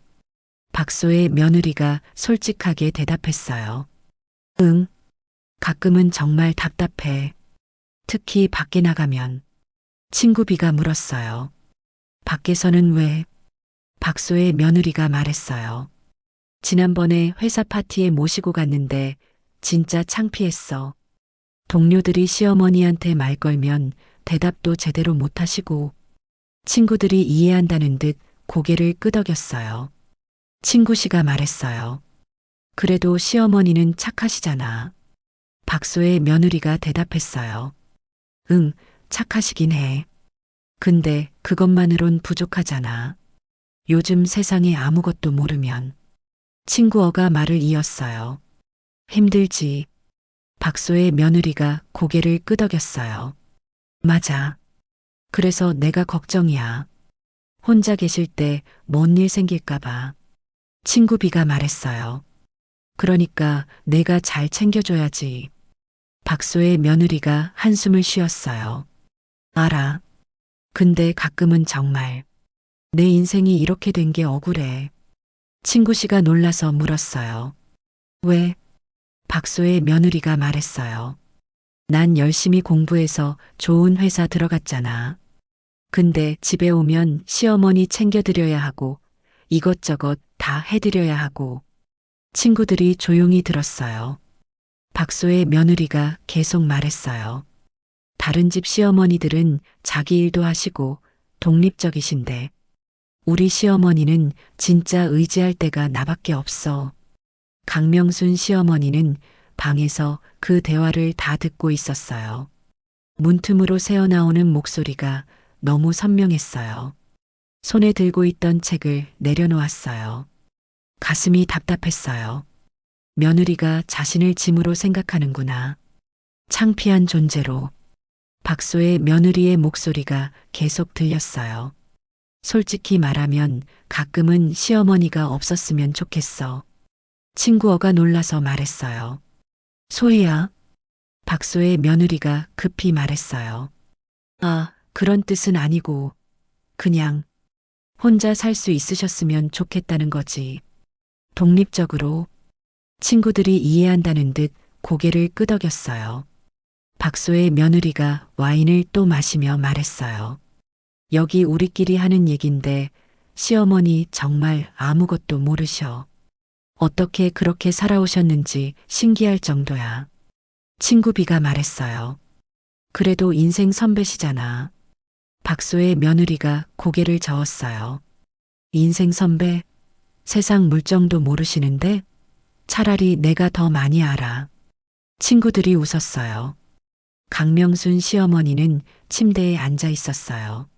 박소의 며느리가 솔직하게 대답했어요. 응. 가끔은 정말 답답해. 특히 밖에 나가면. 친구 B가 물었어요. 밖에서는 왜? 박소의 며느리가 말했어요. 지난번에 회사 파티에 모시고 갔는데 진짜 창피했어. 동료들이 시어머니한테 말 걸면 대답도 제대로 못하시고 친구들이 이해한다는 듯 고개를 끄덕였어요. 친구 씨가 말했어요. 그래도 시어머니는 착하시잖아. 박소의 며느리가 대답했어요. 응, 착하시긴 해. 근데 그것만으론 부족하잖아. 요즘 세상에 아무것도 모르면. 친구어가 말을 이었어요. 힘들지. 박소의 며느리가 고개를 끄덕였어요. 맞아. 그래서 내가 걱정이야. 혼자 계실 때 뭔 일 생길까봐. 친구 B가 말했어요. 그러니까 내가 잘 챙겨줘야지. 박소의 며느리가 한숨을 쉬었어요. 알아. 근데 가끔은 정말 내 인생이 이렇게 된 게 억울해. 친구 씨가 놀라서 물었어요. 왜? 박소의 며느리가 말했어요. 난 열심히 공부해서 좋은 회사 들어갔잖아. 근데 집에 오면 시어머니 챙겨드려야 하고 이것저것 다 해드려야 하고. 친구들이 조용히 들었어요. 박소의 며느리가 계속 말했어요. 다른 집 시어머니들은 자기 일도 하시고 독립적이신데 우리 시어머니는 진짜 의지할 데가 나밖에 없어. 강명순 시어머니는 방에서 그 대화를 다 듣고 있었어요. 문틈으로 새어나오는 목소리가 너무 선명했어요. 손에 들고 있던 책을 내려놓았어요. 가슴이 답답했어요. 며느리가 자신을 짐으로 생각하는구나. 창피한 존재로. 박소의 며느리의 목소리가 계속 들렸어요. 솔직히 말하면 가끔은 시어머니가 없었으면 좋겠어. 친구어가 놀라서 말했어요. 소희야. 박소의 며느리가 급히 말했어요. 아, 그런 뜻은 아니고 그냥 혼자 살 수 있으셨으면 좋겠다는 거지. 독립적으로. 친구들이 이해한다는 듯 고개를 끄덕였어요. 박소의 며느리가 와인을 또 마시며 말했어요. 여기 우리끼리 하는 얘긴데 시어머니 정말 아무것도 모르셔. 어떻게 그렇게 살아오셨는지 신기할 정도야. 친구 B가 말했어요. 그래도 인생 선배시잖아. 박소의 며느리가 고개를 저었어요. 인생 선배? 세상 물정도 모르시는데? 차라리 내가 더 많이 알아. 친구들이 웃었어요. 강명순 시어머니는 침대에 앉아 있었어요.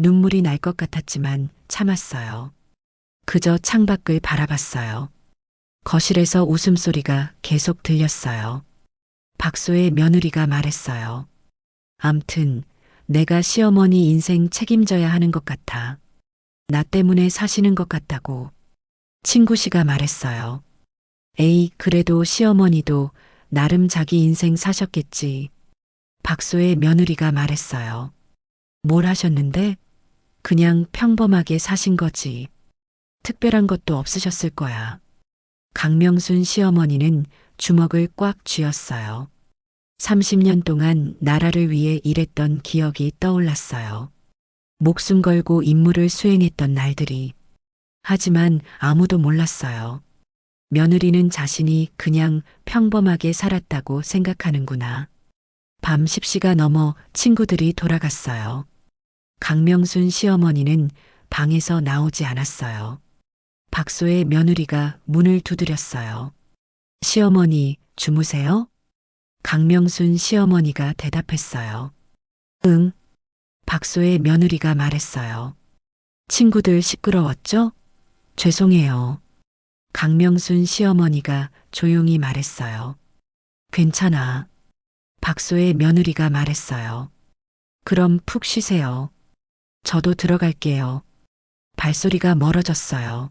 눈물이 날 것 같았지만 참았어요. 그저 창밖을 바라봤어요. 거실에서 웃음소리가 계속 들렸어요. 박소의 며느리가 말했어요. 암튼 내가 시어머니 인생 책임져야 하는 것 같아. 나 때문에 사시는 것 같다고. 친구 씨가 말했어요. 에이, 그래도 시어머니도 나름 자기 인생 사셨겠지. 박소의 며느리가 말했어요. 뭘 하셨는데? 그냥 평범하게 사신 거지. 특별한 것도 없으셨을 거야. 강명순 시어머니는 주먹을 꽉 쥐었어요. 30년 동안 나라를 위해 일했던 기억이 떠올랐어요. 목숨 걸고 임무를 수행했던 날들이. 하지만 아무도 몰랐어요. 며느리는 자신이 그냥 평범하게 살았다고 생각하는구나. 밤 10시가 넘어 친구들이 돌아갔어요. 강명순 시어머니는 방에서 나오지 않았어요. 박소의 며느리가 문을 두드렸어요. 시어머니, 주무세요? 강명순 시어머니가 대답했어요. 응. 박소의 며느리가 말했어요. 친구들 시끄러웠죠? 죄송해요. 강명순 시어머니가 조용히 말했어요. 괜찮아. 박소의 며느리가 말했어요. 그럼 푹 쉬세요. 저도 들어갈게요. 발소리가 멀어졌어요.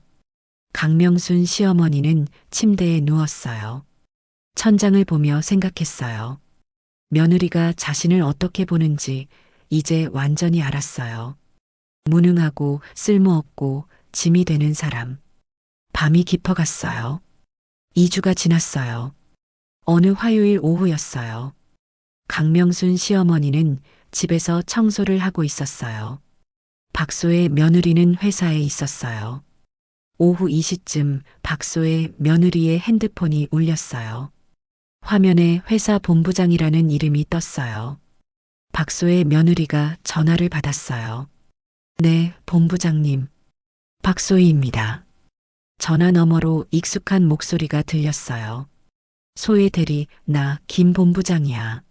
강명순 시어머니는 침대에 누웠어요. 천장을 보며 생각했어요. 며느리가 자신을 어떻게 보는지 이제 완전히 알았어요. 무능하고 쓸모없고 짐이 되는 사람. 밤이 깊어갔어요. 2주가 지났어요. 어느 화요일 오후였어요. 강명순 시어머니는 집에서 청소를 하고 있었어요. 박소의 며느리는 회사에 있었어요. 오후 2시쯤 박소의 며느리의 핸드폰이 울렸어요. 화면에 회사 본부장이라는 이름이 떴어요. 박소의 며느리가 전화를 받았어요. 네, 본부장님. 박소희입니다. 전화 너머로 익숙한 목소리가 들렸어요. 소혜 대리, 나 김 본부장이야.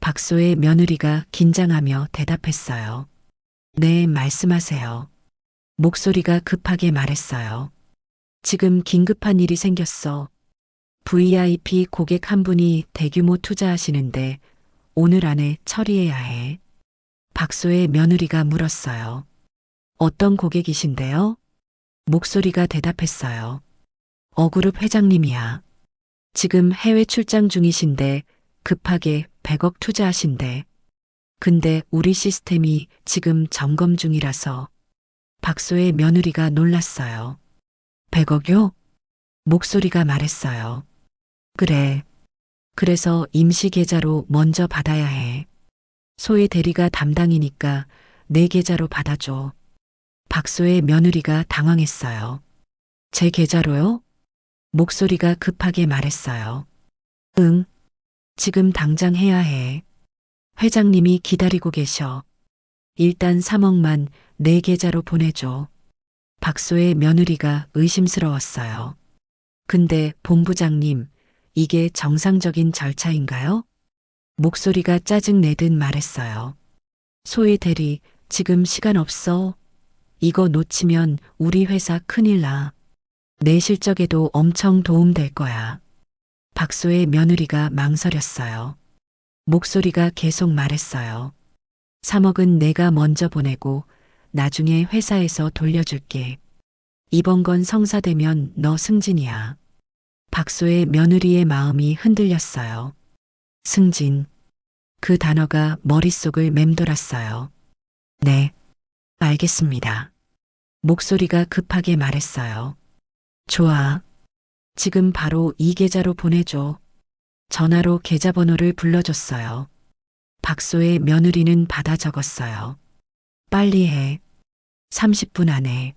박소의 며느리가 긴장하며 대답했어요. 네, 말씀하세요. 목소리가 급하게 말했어요. 지금 긴급한 일이 생겼어. VIP 고객 한 분이 대규모 투자하시는데 오늘 안에 처리해야 해. 박소의 며느리가 물었어요. 어떤 고객이신데요? 목소리가 대답했어요. 어그룹 회장님이야. 지금 해외 출장 중이신데 급하게 100억 투자하신대. 근데 우리 시스템이 지금 점검 중이라서. 박소의 며느리가 놀랐어요. 100억요? 목소리가 말했어요. 그래. 그래서 임시 계좌로 먼저 받아야 해. 소의 대리가 담당이니까 내 계좌로 받아줘. 박소의 며느리가 당황했어요. 제 계좌로요? 목소리가 급하게 말했어요. 응. 지금 당장 해야 해. 회장님이 기다리고 계셔. 일단 3억만 내 계좌로 보내줘. 박소의 며느리가 의심스러웠어요. 근데 본부장님, 이게 정상적인 절차인가요? 목소리가 짜증내듯 말했어요. 소희 대리, 지금 시간 없어. 이거 놓치면 우리 회사 큰일 나. 내 실적에도 엄청 도움될 거야. 박소의 며느리가 망설였어요. 목소리가 계속 말했어요. 3억은 내가 먼저 보내고 나중에 회사에서 돌려줄게. 이번 건 성사되면 너 승진이야. 박소의 며느리의 마음이 흔들렸어요. 승진. 그 단어가 머릿속을 맴돌았어요. 네, 알겠습니다. 목소리가 급하게 말했어요. 좋아. 지금 바로 이 계좌로 보내줘. 전화로 계좌번호를 불러줬어요. 박소의 며느리는 받아 적었어요. 빨리 해. 30분 안에.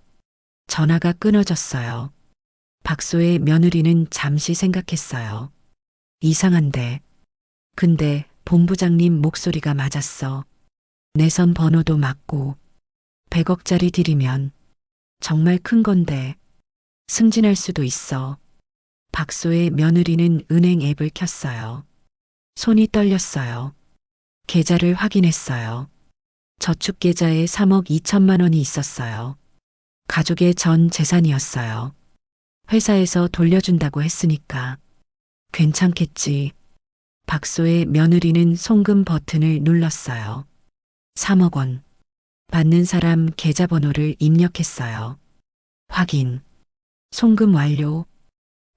전화가 끊어졌어요. 박소의 며느리는 잠시 생각했어요. 이상한데. 근데 본부장님 목소리가 맞았어. 내선 번호도 맞고 100억짜리 딜이면 정말 큰 건데 승진할 수도 있어. 박소의 며느리는 은행 앱을 켰어요. 손이 떨렸어요. 계좌를 확인했어요. 저축계좌에 3억 2천만 원이 있었어요. 가족의 전 재산이었어요. 회사에서 돌려준다고 했으니까 괜찮겠지. 박소의 며느리는 송금 버튼을 눌렀어요. 3억 원. 받는 사람 계좌번호를 입력했어요. 확인. 송금 완료.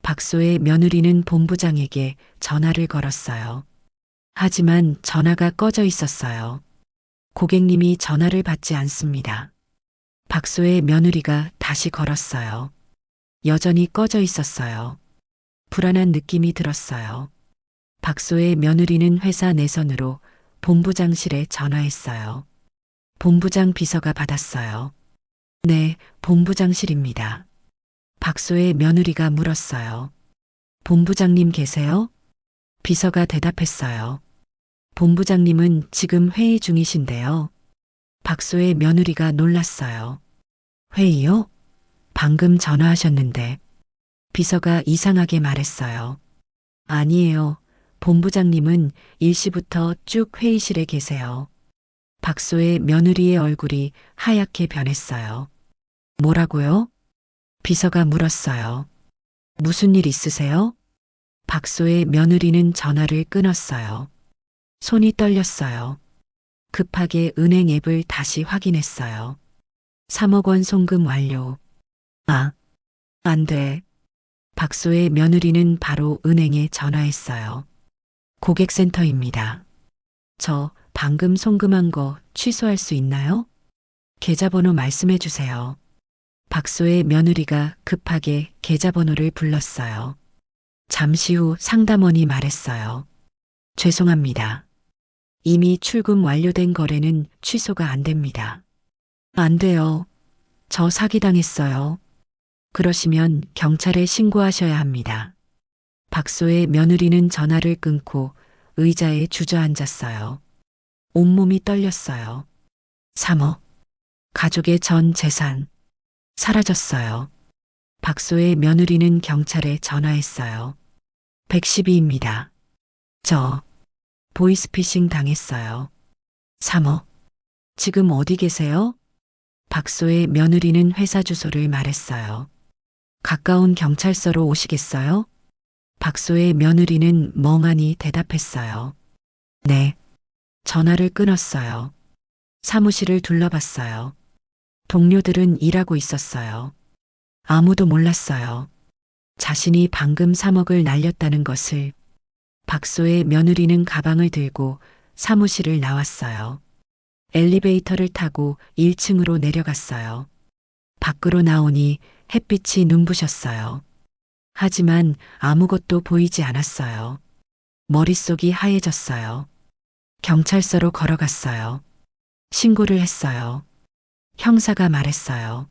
박소의 며느리는 본부장에게 전화를 걸었어요. 하지만 전화가 꺼져 있었어요. 고객님이 전화를 받지 않습니다. 박소의 며느리가 다시 걸었어요. 여전히 꺼져 있었어요. 불안한 느낌이 들었어요. 박소의 며느리는 회사 내선으로 본부장실에 전화했어요. 본부장 비서가 받았어요. 네, 본부장실입니다. 박소의 며느리가 물었어요. 본부장님 계세요? 비서가 대답했어요. 본부장님은 지금 회의 중이신데요. 박소의 며느리가 놀랐어요. 회의요? 방금 전화하셨는데. 비서가 이상하게 말했어요. 아니에요. 본부장님은 1시부터 쭉 회의실에 계세요. 박소의 며느리의 얼굴이 하얗게 변했어요. 뭐라고요? 비서가 물었어요. 무슨 일 있으세요? 박소의 며느리는 전화를 끊었어요. 손이 떨렸어요. 급하게 은행 앱을 다시 확인했어요. 3억 원 송금 완료. 아, 안 돼. 박소의 며느리는 바로 은행에 전화했어요. 고객센터입니다. 저 방금 송금한 거 취소할 수 있나요? 계좌번호 말씀해 주세요. 박소의 며느리가 급하게 계좌번호를 불렀어요. 잠시 후 상담원이 말했어요. 죄송합니다. 이미 출금 완료된 거래는 취소가 안 됩니다. 안 돼요. 저 사기당했어요. 그러시면 경찰에 신고하셔야 합니다. 박소의 며느리는 전화를 끊고 의자에 주저앉았어요. 온몸이 떨렸어요. 3억. 가족의 전 재산. 사라졌어요. 박소의 며느리는 경찰에 전화했어요. 112입니다. 저 보이스피싱 당했어요. 3억. 지금 어디 계세요? 박소의 며느리는 회사 주소를 말했어요. 가까운 경찰서로 오시겠어요? 박소의 며느리는 멍하니 대답했어요. 네. 전화를 끊었어요. 사무실을 둘러봤어요. 동료들은 일하고 있었어요. 아무도 몰랐어요. 자신이 방금 3억을 날렸다는 것을. 박소의 며느리는 가방을 들고 사무실을 나왔어요. 엘리베이터를 타고 1층으로 내려갔어요. 밖으로 나오니 햇빛이 눈부셨어요. 하지만 아무것도 보이지 않았어요. 머릿속이 하얘졌어요. 경찰서로 걸어갔어요. 신고를 했어요. 형사가 말했어요.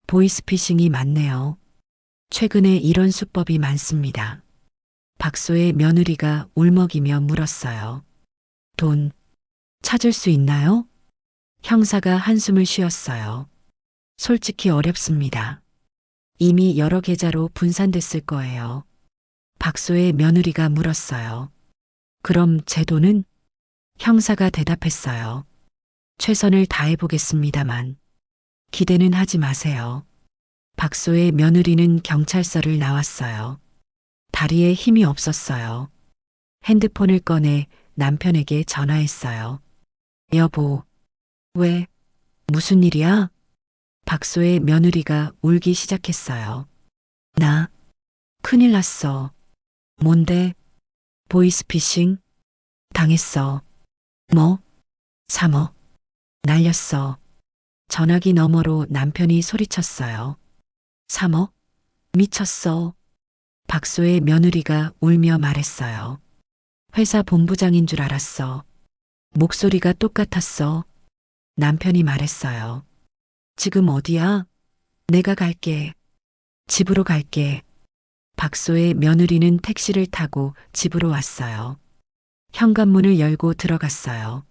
보이스피싱이 많네요. 최근에 이런 수법이 많습니다. 박소의 며느리가 울먹이며 물었어요. 돈 찾을 수 있나요? 형사가 한숨을 쉬었어요. 솔직히 어렵습니다. 이미 여러 계좌로 분산됐을 거예요. 박소의 며느리가 물었어요. 그럼 제 돈은? 형사가 대답했어요. 최선을 다해보겠습니다만 기대는 하지 마세요. 박소의 며느리는 경찰서를 나왔어요. 다리에 힘이 없었어요. 핸드폰을 꺼내 남편에게 전화했어요. 여보, 왜? 무슨 일이야? 박소의 며느리가 울기 시작했어요. 나 큰일 났어. 뭔데? 보이스피싱? 당했어. 뭐? 3억. 날렸어. 전화기 너머로 남편이 소리쳤어요. 3억? 미쳤어. 박소의 며느리가 울며 말했어요. 회사 본부장인 줄 알았어. 목소리가 똑같았어. 남편이 말했어요. 지금 어디야? 내가 갈게. 집으로 갈게. 박소의 며느리는 택시를 타고 집으로 왔어요. 현관문을 열고 들어갔어요.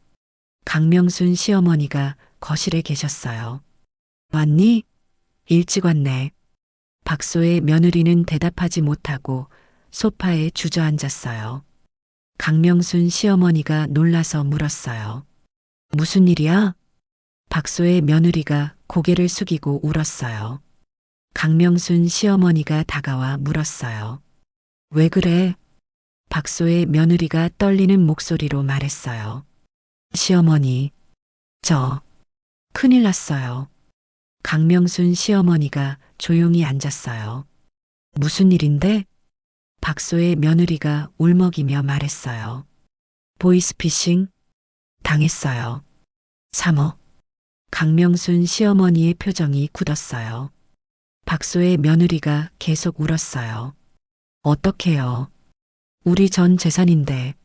강명순 시어머니가 거실에 계셨어요. 왔니? 일찍 왔네. 박소의 며느리는 대답하지 못하고 소파에 주저앉았어요. 강명순 시어머니가 놀라서 물었어요. 무슨 일이야? 박소의 며느리가 고개를 숙이고 울었어요. 강명순 시어머니가 다가와 물었어요. 왜 그래? 박소의 며느리가 떨리는 목소리로 말했어요. 시어머니, 저 큰일 났어요. 강명순 시어머니가 조용히 앉았어요. 무슨 일인데? 박소의 며느리가 울먹이며 말했어요. 보이스피싱? 당했어요. 3억. 강명순 시어머니의 표정이 굳었어요. 박소의 며느리가 계속 울었어요. 어떡해요. 우리 전 재산인데.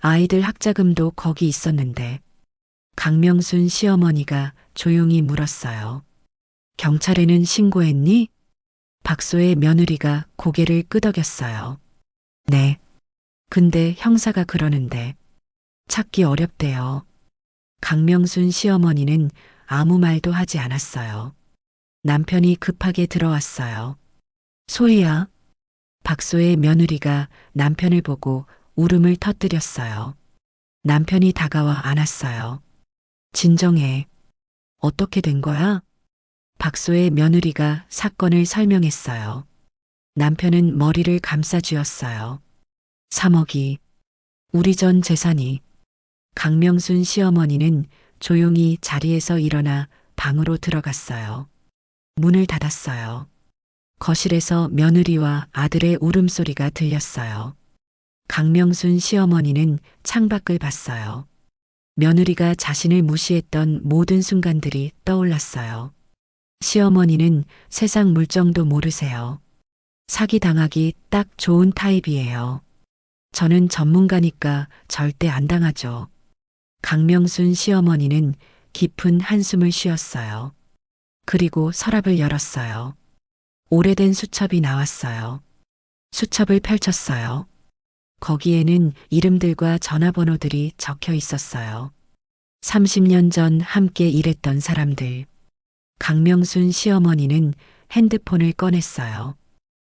아이들 학자금도 거기 있었는데. 강명순 시어머니가 조용히 물었어요. 경찰에는 신고했니? 박소의 며느리가 고개를 끄덕였어요. 네. 근데 형사가 그러는데 찾기 어렵대요. 강명순 시어머니는 아무 말도 하지 않았어요. 남편이 급하게 들어왔어요. 소희야. 박소의 며느리가 남편을 보고 울음을 터뜨렸어요. 남편이 다가와 안았어요. 진정해. 어떻게 된 거야? 박소의 며느리가 사건을 설명했어요. 남편은 머리를 감싸쥐었어요. 3억이. 우리 전 재산이. 강명순 시어머니는 조용히 자리에서 일어나 방으로 들어갔어요. 문을 닫았어요. 거실에서 며느리와 아들의 울음소리가 들렸어요. 강명순 시어머니는 창밖을 봤어요. 며느리가 자신을 무시했던 모든 순간들이 떠올랐어요. 시어머니는 세상 물정도 모르세요. 사기당하기 딱 좋은 타입이에요. 저는 전문가니까 절대 안 당하죠. 강명순 시어머니는 깊은 한숨을 쉬었어요. 그리고 서랍을 열었어요. 오래된 수첩이 나왔어요. 수첩을 펼쳤어요. 거기에는 이름들과 전화번호들이 적혀 있었어요. 30년 전 함께 일했던 사람들. 강명순 시어머니는 핸드폰을 꺼냈어요.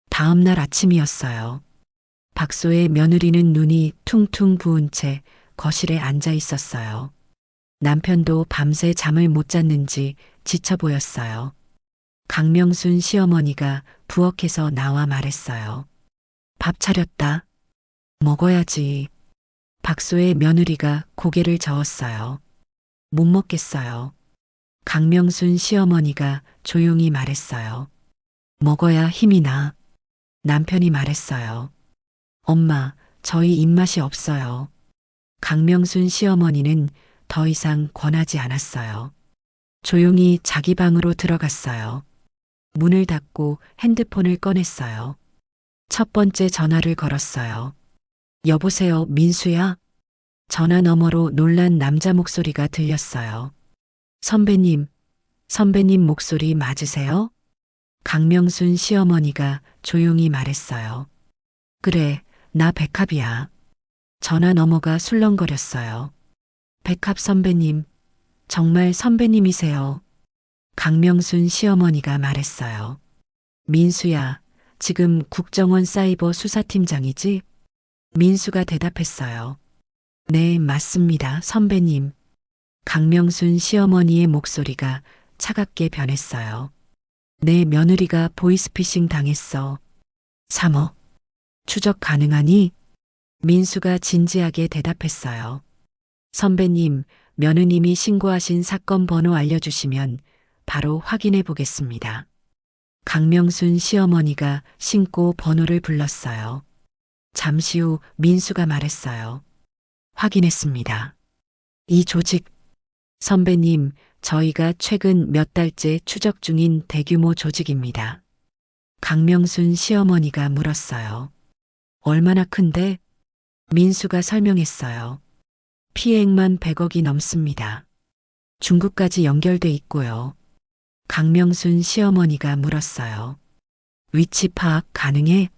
다음 날 아침이었어요. 박소의 며느리는 눈이 퉁퉁 부은 채 거실에 앉아 있었어요. 남편도 밤새 잠을 못 잤는지 지쳐 보였어요. 강명순 시어머니가 부엌에서 나와 말했어요. 밥 차렸다. 먹어야지. 박소의 며느리가 고개를 저었어요. 못 먹겠어요. 강명순 시어머니가 조용히 말했어요. 먹어야 힘이 나. 남편이 말했어요. 엄마, 저희 입맛이 없어요. 강명순 시어머니는 더 이상 권하지 않았어요. 조용히 자기 방으로 들어갔어요. 문을 닫고 핸드폰을 꺼냈어요. 첫 번째 전화를 걸었어요. 여보세요, 민수야? 전화 너머로 놀란 남자 목소리가 들렸어요. 선배님 목소리 맞으세요? 강명순 시어머니가 조용히 말했어요. 그래, 나 백합이야. 전화 너머가 술렁거렸어요. 백합 선배님, 정말 선배님이세요. 강명순 시어머니가 말했어요. 민수야, 지금 국정원 사이버 수사팀장이지? 민수가 대답했어요. 네, 맞습니다, 선배님. 강명순 시어머니의 목소리가 차갑게 변했어요. 내 며느리가 보이스피싱 당했어. 3억. 추적 가능하니? 민수가 진지하게 대답했어요. 선배님, 며느님이 신고하신 사건 번호 알려주시면 바로 확인해 보겠습니다. 강명순 시어머니가 신고 번호를 불렀어요. 잠시 후 민수가 말했어요. 확인했습니다. 이 조직, 선배님, 저희가 최근 몇 달째 추적 중인 대규모 조직입니다. 강명순 시어머니가 물었어요. 얼마나 큰데? 민수가 설명했어요. 피해액만 100억이 넘습니다. 중국까지 연결돼 있고요. 강명순 시어머니가 물었어요. 위치 파악 가능해?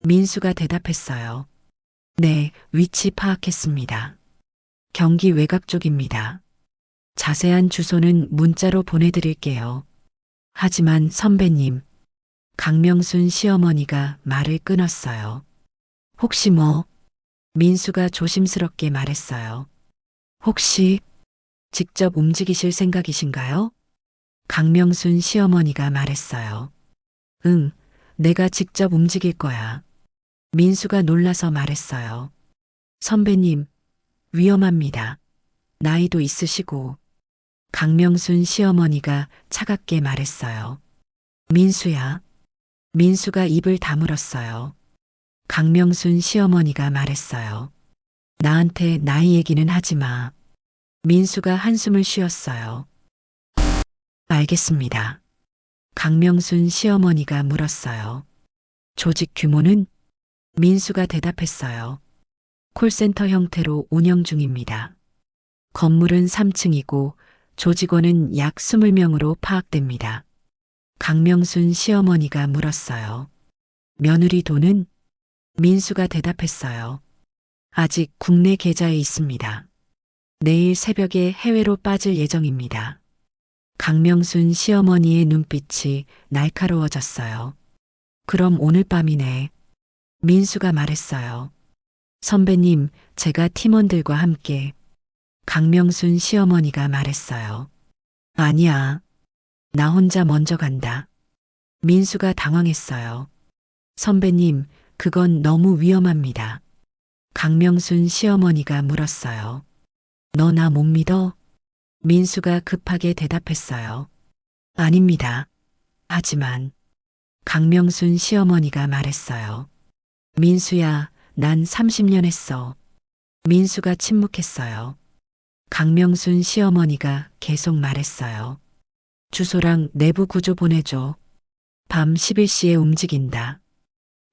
민수가 대답했어요. 네, 위치 파악했습니다. 경기 외곽 쪽입니다. 자세한 주소는 문자로 보내드릴게요. 하지만 선배님, 강명순 시어머니가 말을 끊었어요. 혹시 뭐? 민수가 조심스럽게 말했어요. 혹시 직접 움직이실 생각이신가요? 강명순 시어머니가 말했어요. 응, 내가 직접 움직일 거야. 민수가 놀라서 말했어요. 선배님, 위험합니다. 나이도 있으시고. 강명순 시어머니가 차갑게 말했어요. 민수야, 민수가 입을 다물었어요. 강명순 시어머니가 말했어요. 나한테 나이 얘기는 하지 마. 민수가 한숨을 쉬었어요. 알겠습니다. 강명순 시어머니가 물었어요. 조직 규모는? 민수가 대답했어요. 콜센터 형태로 운영 중입니다. 건물은 3층이고 조직원은 약 20명으로 파악됩니다. 강명순 시어머니가 물었어요. 며느리 돈은? 민수가 대답했어요. 아직 국내 계좌에 있습니다. 내일 새벽에 해외로 빠질 예정입니다. 강명순 시어머니의 눈빛이 날카로워졌어요. 그럼 오늘 밤이네. 민수가 말했어요. 선배님, 제가 팀원들과 함께. 강명순 시어머니가 말했어요. 아니야. 나 혼자 먼저 간다. 민수가 당황했어요. 선배님, 그건 너무 위험합니다. 강명순 시어머니가 물었어요. 너 나 못 믿어? 민수가 급하게 대답했어요. 아닙니다. 하지만 강명순 시어머니가 말했어요. 민수야, 난 30년 했어. 민수가 침묵했어요. 강명순 시어머니가 계속 말했어요. 주소랑 내부 구조 보내줘. 밤 11시에 움직인다.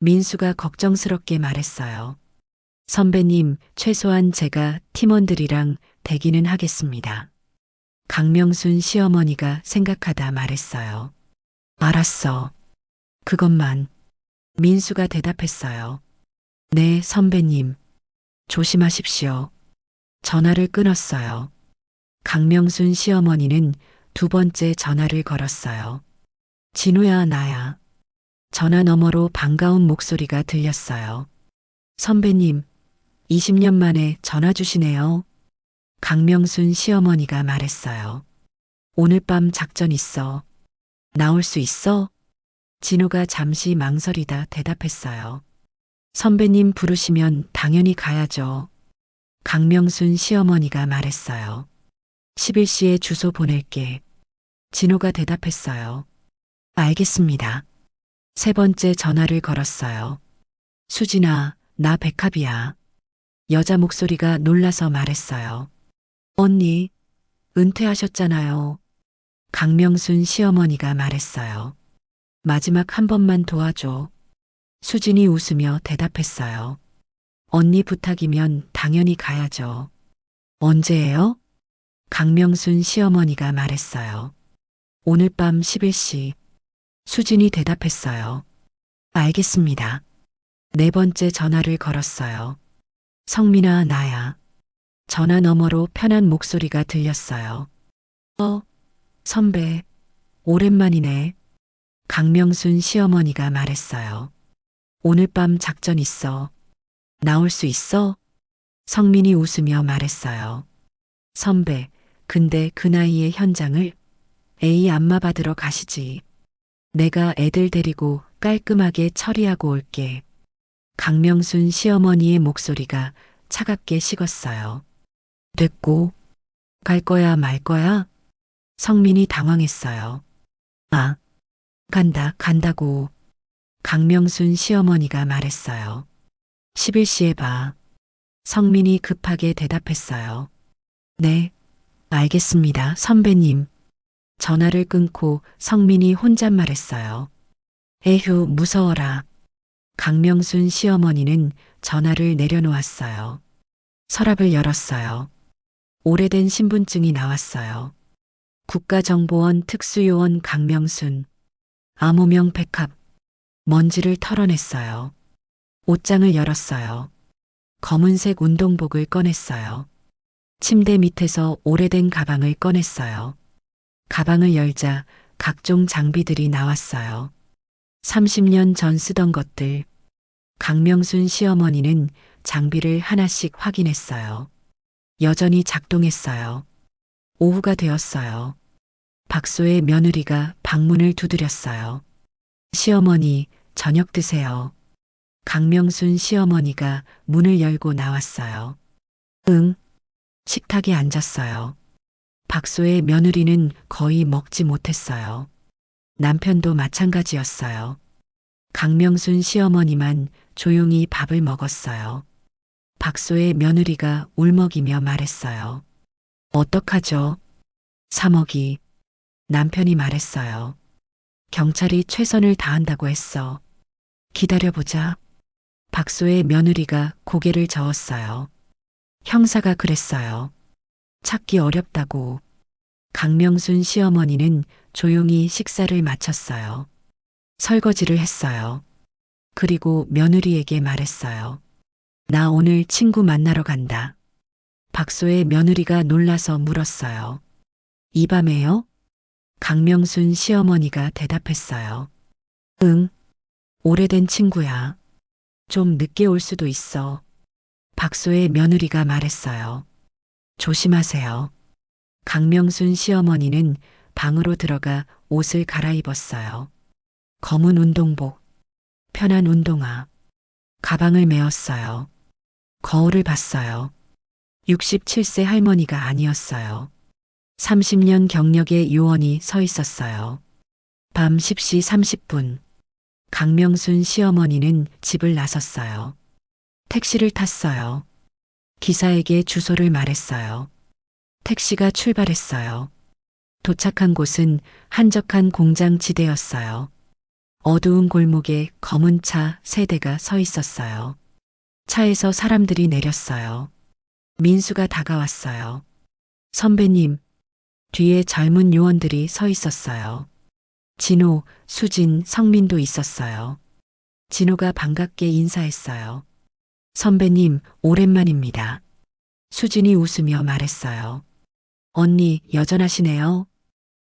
민수가 걱정스럽게 말했어요. 선배님, 최소한 제가 팀원들이랑 대기는 하겠습니다. 강명순 시어머니가 생각하다 말했어요. 알았어. 그것만. 민수가 대답했어요. 네, 선배님. 조심하십시오. 전화를 끊었어요. 강명순 시어머니는 두 번째 전화를 걸었어요. 진우야, 나야. 전화 너머로 반가운 목소리가 들렸어요. 선배님, 20년 만에 전화 주시네요. 강명순 시어머니가 말했어요. 오늘 밤 작전 있어. 나올 수 있어? 진우가 잠시 망설이다 대답했어요. 선배님 부르시면 당연히 가야죠. 강명순 시어머니가 말했어요. 11시에 주소 보낼게. 진우가 대답했어요. 알겠습니다. 세 번째 전화를 걸었어요. 수진아, 나 백합이야. 여자 목소리가 놀라서 말했어요. 언니, 은퇴하셨잖아요. 강명순 시어머니가 말했어요. 마지막 한 번만 도와줘. 수진이 웃으며 대답했어요. 언니 부탁이면 당연히 가야죠. 언제예요? 강명순 시어머니가 말했어요. 오늘 밤 11시. 수진이 대답했어요. 알겠습니다. 네 번째 전화를 걸었어요. 성민아, 나야. 전화 너머로 편한 목소리가 들렸어요. 선배, 오랜만이네. 강명순 시어머니가 말했어요. 오늘 밤 작전 있어. 나올 수 있어? 성민이 웃으며 말했어요. 선배, 근데 그 나이에 현장을? A 안마 받으러 가시지. 내가 애들 데리고 깔끔하게 처리하고 올게. 강명순 시어머니의 목소리가 차갑게 식었어요. 됐고, 갈 거야 말 거야? 성민이 당황했어요. 아, 간다고. 강명순 시어머니가 말했어요. 11시에 봐. 성민이 급하게 대답했어요. 네, 알겠습니다, 선배님. 전화를 끊고 성민이 혼잣말했어요. 에휴, 무서워라. 강명순 시어머니는 전화를 내려놓았어요. 서랍을 열었어요. 오래된 신분증이 나왔어요. 국가정보원 특수요원 강명순. 암호명 백합. 먼지를 털어냈어요. 옷장을 열었어요. 검은색 운동복을 꺼냈어요. 침대 밑에서 오래된 가방을 꺼냈어요. 가방을 열자 각종 장비들이 나왔어요. 30년 전 쓰던 것들. 강명순 시어머니는 장비를 하나씩 확인했어요. 여전히 작동했어요. 오후가 되었어요. 박소의 며느리가 방문을 두드렸어요. 시어머니, 저녁 드세요. 강명순 시어머니가 문을 열고 나왔어요. 응. 식탁에 앉았어요. 박소의 며느리는 거의 먹지 못했어요. 남편도 마찬가지였어요. 강명순 시어머니만 조용히 밥을 먹었어요. 박소의 며느리가 울먹이며 말했어요. 어떡하죠? 사먹이. 남편이 말했어요. 경찰이 최선을 다한다고 했어. 기다려보자. 박소의 며느리가 고개를 저었어요. 형사가 그랬어요. 찾기 어렵다고. 강명순 시어머니는 조용히 식사를 마쳤어요. 설거지를 했어요. 그리고 며느리에게 말했어요. 나 오늘 친구 만나러 간다. 박소의 며느리가 놀라서 물었어요. 이 밤에요? 강명순 시어머니가 대답했어요. 응, 오래된 친구야. 좀 늦게 올 수도 있어. 박소의 며느리가 말했어요. 조심하세요. 강명순 시어머니는 방으로 들어가 옷을 갈아입었어요. 검은 운동복, 편한 운동화, 가방을 메었어요. 거울을 봤어요. 67세 할머니가 아니었어요. 30년 경력의 요원이 서 있었어요. 밤 10시 30분. 강명순 시어머니는 집을 나섰어요. 택시를 탔어요. 기사에게 주소를 말했어요. 택시가 출발했어요. 도착한 곳은 한적한 공장 지대였어요. 어두운 골목에 검은 차 3대가 서 있었어요. 차에서 사람들이 내렸어요. 민수가 다가왔어요. 선배님, 뒤에 젊은 요원들이 서 있었어요. 진호, 수진, 성민도 있었어요. 진호가 반갑게 인사했어요. 선배님, 오랜만입니다. 수진이 웃으며 말했어요. 언니, 여전하시네요.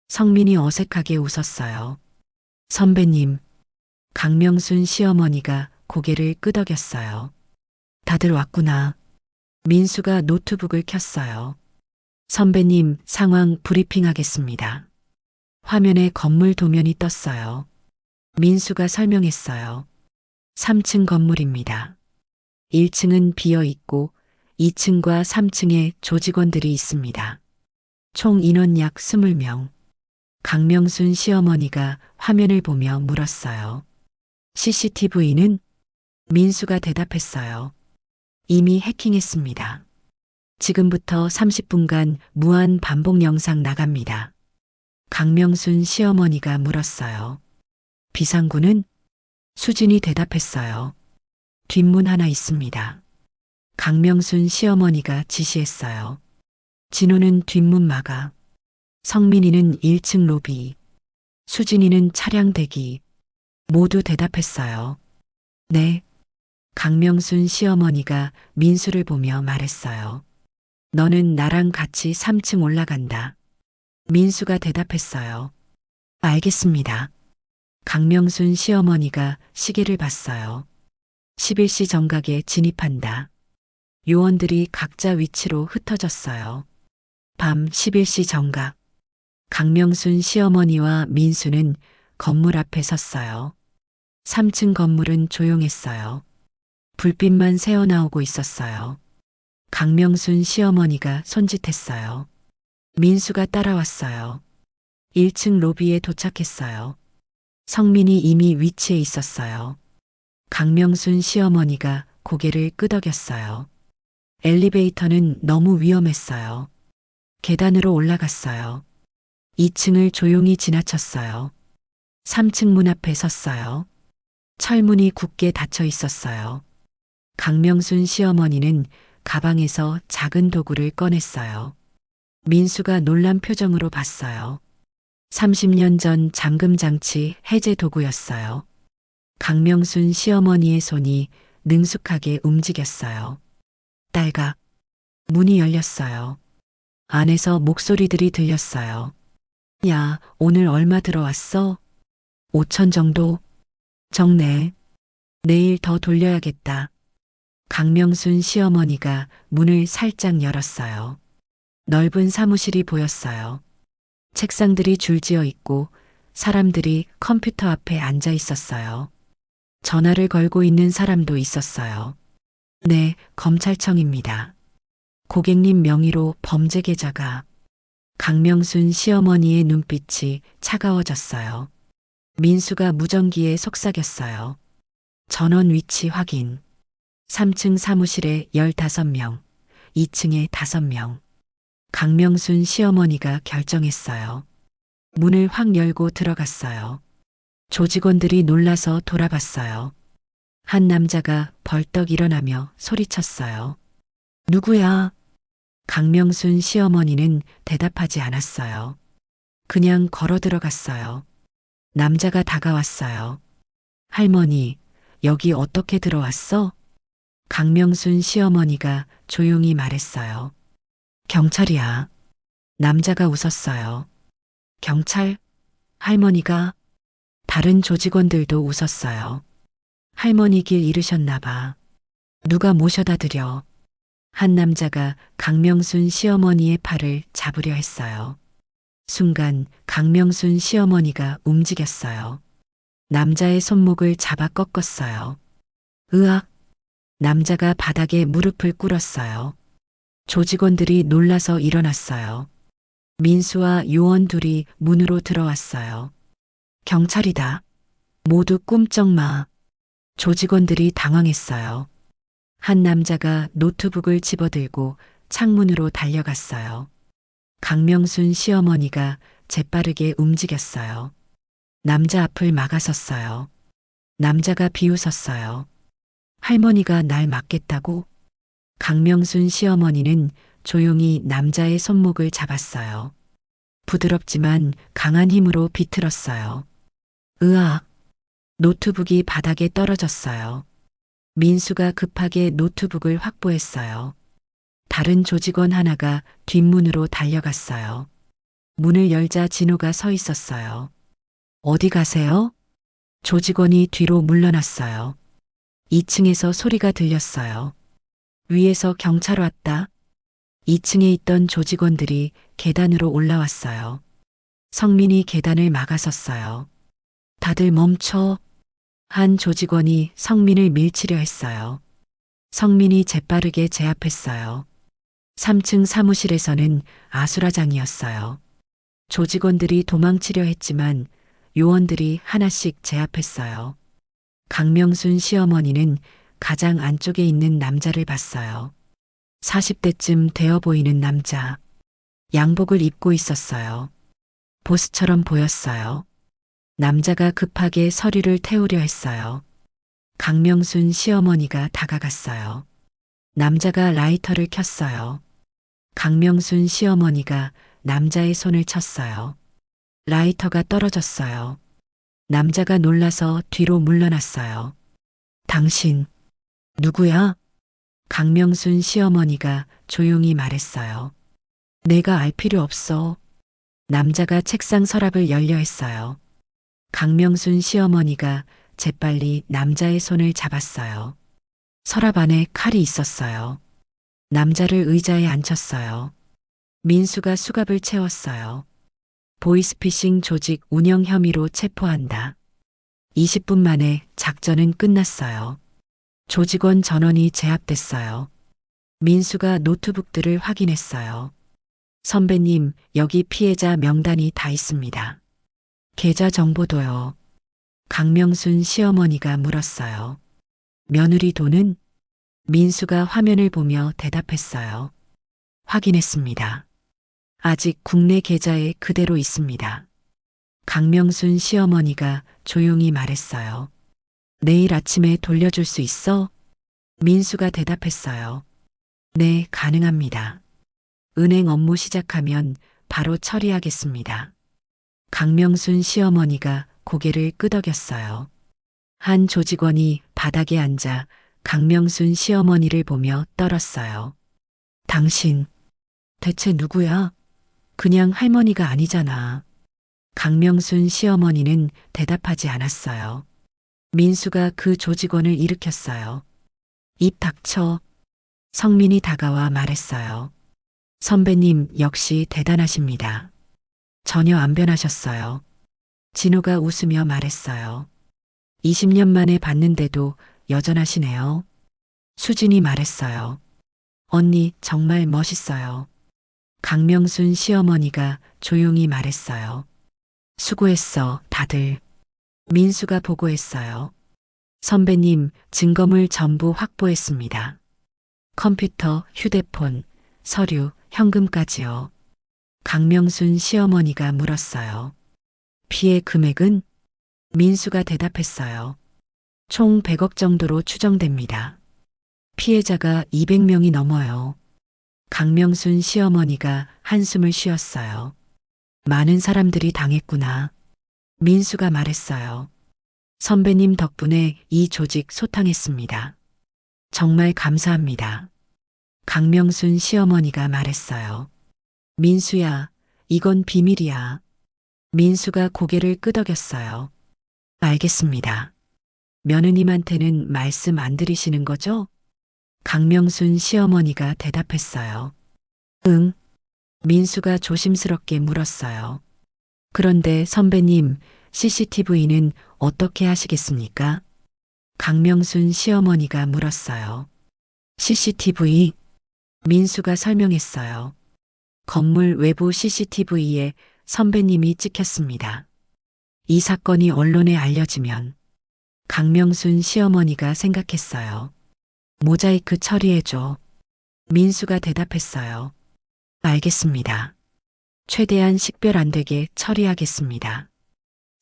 성민이 어색하게 웃었어요. 선배님, 강명순 시어머니가 고개를 끄덕였어요. 다들 왔구나. 민수가 노트북을 켰어요. 선배님, 상황 브리핑하겠습니다. 화면에 건물 도면이 떴어요. 민수가 설명했어요. 3층 건물입니다. 1층은 비어 있고 2층과 3층에 조직원들이 있습니다. 총 인원 약 20명. 강명순 시어머니가 화면을 보며 물었어요. CCTV는? 민수가 대답했어요. 이미 해킹했습니다. 지금부터 30분간 무한 반복 영상 나갑니다. 강명순 시어머니가 물었어요. 비상구는? 수진이 대답했어요. 뒷문 하나 있습니다. 강명순 시어머니가 지시했어요. 진호는 뒷문 막아. 성민이는 1층 로비. 수진이는 차량 대기. 모두 대답했어요. 네. 강명순 시어머니가 민수를 보며 말했어요. 너는 나랑 같이 3층 올라간다. 민수가 대답했어요. 알겠습니다. 강명순 시어머니가 시계를 봤어요. 11시 정각에 진입한다. 요원들이 각자 위치로 흩어졌어요. 밤 11시 정각. 강명순 시어머니와 민수는 건물 앞에 섰어요. 3층 건물은 조용했어요. 불빛만 새어나오고 있었어요. 강명순 시어머니가 손짓했어요. 민수가 따라왔어요. 1층 로비에 도착했어요. 성민이 이미 위치에 있었어요. 강명순 시어머니가 고개를 끄덕였어요. 엘리베이터는 너무 위험했어요. 계단으로 올라갔어요. 2층을 조용히 지나쳤어요. 3층 문 앞에 섰어요. 철문이 굳게 닫혀 있었어요. 강명순 시어머니는 가방에서 작은 도구를 꺼냈어요. 민수가 놀란 표정으로 봤어요. 30년 전 잠금장치 해제 도구였어요. 강명순 시어머니의 손이 능숙하게 움직였어요. 딸각. 문이 열렸어요. 안에서 목소리들이 들렸어요. 야, 오늘 얼마 들어왔어? 5천 정도? 적네. 내일 더 돌려야겠다. 강명순 시어머니가 문을 살짝 열었어요. 넓은 사무실이 보였어요. 책상들이 줄지어 있고 사람들이 컴퓨터 앞에 앉아 있었어요. 전화를 걸고 있는 사람도 있었어요. 네, 검찰청입니다. 고객님 명의로 범죄 계좌가. 강명순 시어머니의 눈빛이 차가워졌어요. 민수가 무전기에 속삭였어요. 전원 위치 확인. 3층 사무실에 15명, 2층에 5명. 강명순 시어머니가 결정했어요. 문을 확 열고 들어갔어요. 조직원들이 놀라서 돌아봤어요. 한 남자가 벌떡 일어나며 소리쳤어요. 누구야? 강명순 시어머니는 대답하지 않았어요. 그냥 걸어 들어갔어요. 남자가 다가왔어요. 할머니, 여기 어떻게 들어왔어? 강명순 시어머니가 조용히 말했어요. 경찰이야. 남자가 웃었어요. 경찰? 할머니가? 다른 조직원들도 웃었어요. 할머니 길 잃으셨나 봐. 누가 모셔다 드려. 한 남자가 강명순 시어머니의 팔을 잡으려 했어요. 순간 강명순 시어머니가 움직였어요. 남자의 손목을 잡아 꺾었어요. 으악! 남자가 바닥에 무릎을 꿇었어요. 조직원들이 놀라서 일어났어요. 민수와 요원 둘이 문으로 들어왔어요. 경찰이다. 모두 꼼짝 마. 조직원들이 당황했어요. 한 남자가 노트북을 집어들고 창문으로 달려갔어요. 강명순 시어머니가 재빠르게 움직였어요. 남자 앞을 막아섰어요. 남자가 비웃었어요. 할머니가 날 막겠다고? 강명순 시어머니는 조용히 남자의 손목을 잡았어요. 부드럽지만 강한 힘으로 비틀었어요. 으악! 노트북이 바닥에 떨어졌어요. 민수가 급하게 노트북을 확보했어요. 다른 조직원 하나가 뒷문으로 달려갔어요. 문을 열자 진호가 서 있었어요. 어디 가세요? 조직원이 뒤로 물러났어요. 2층에서 소리가 들렸어요. 위에서 경찰 왔다. 2층에 있던 조직원들이 계단으로 올라왔어요. 성민이 계단을 막아섰어요. 다들 멈춰. 한 조직원이 성민을 밀치려 했어요. 성민이 재빠르게 제압했어요. 3층 사무실에서는 아수라장이었어요. 조직원들이 도망치려 했지만 요원들이 하나씩 제압했어요. 강명순 시어머니는 가장 안쪽에 있는 남자를 봤어요. 40대쯤 되어 보이는 남자. 양복을 입고 있었어요. 보스처럼 보였어요. 남자가 급하게 서류를 태우려 했어요. 강명순 시어머니가 다가갔어요. 남자가 라이터를 켰어요. 강명순 시어머니가 남자의 손을 쳤어요. 라이터가 떨어졌어요. 남자가 놀라서 뒤로 물러났어요. 당신, 누구야? 강명순 시어머니가 조용히 말했어요. 내가 알 필요 없어. 남자가 책상 서랍을 열려 했어요. 강명순 시어머니가 재빨리 남자의 손을 잡았어요. 서랍 안에 칼이 있었어요. 남자를 의자에 앉혔어요. 민수가 수갑을 채웠어요. 보이스피싱 조직 운영 혐의로 체포한다. 20분 만에 작전은 끝났어요. 조직원 전원이 제압됐어요. 민수가 노트북들을 확인했어요. 선배님, 여기 피해자 명단이 다 있습니다. 계좌 정보도요. 강명순 시어머니가 물었어요. 며느리 돈은? 민수가 화면을 보며 대답했어요. 확인했습니다. 아직 국내 계좌에 그대로 있습니다. 강명순 시어머니가 조용히 말했어요. 내일 아침에 돌려줄 수 있어? 민수가 대답했어요. 네, 가능합니다. 은행 업무 시작하면 바로 처리하겠습니다. 강명순 시어머니가 고개를 끄덕였어요. 한 조직원이 바닥에 앉아 강명순 시어머니를 보며 떨었어요. 당신, 대체 누구야? 그냥 할머니가 아니잖아. 강명순 시어머니는 대답하지 않았어요. 민수가 그 조직원을 일으켰어요. 입 닥쳐. 성민이 다가와 말했어요. 선배님 역시 대단하십니다. 전혀 안 변하셨어요. 진호가 웃으며 말했어요. 20년 만에 봤는데도 여전하시네요. 수진이 말했어요. 언니 정말 멋있어요. 강명순 시어머니가 조용히 말했어요. 수고했어, 다들. 민수가 보고했어요. 선배님, 증거물 전부 확보했습니다. 컴퓨터, 휴대폰, 서류, 현금까지요. 강명순 시어머니가 물었어요. 피해 금액은? 민수가 대답했어요. 총 100억 정도로 추정됩니다. 피해자가 200명이 넘어요. 강명순 시어머니가 한숨을 쉬었어요. 많은 사람들이 당했구나. 민수가 말했어요. 선배님 덕분에 이 조직 소탕했습니다. 정말 감사합니다. 강명순 시어머니가 말했어요. 민수야, 이건 비밀이야. 민수가 고개를 끄덕였어요. 알겠습니다. 며느님한테는 말씀 안 드리시는 거죠? 강명순 시어머니가 대답했어요. 응. 민수가 조심스럽게 물었어요. 그런데 선배님, CCTV는 어떻게 하시겠습니까? 강명순 시어머니가 물었어요. CCTV? 민수가 설명했어요. 건물 외부 CCTV에 선배님이 찍혔습니다. 이 사건이 언론에 알려지면 강명순 시어머니가 생각했어요. 모자이크 처리해줘. 민수가 대답했어요. 알겠습니다. 최대한 식별 안 되게 처리하겠습니다.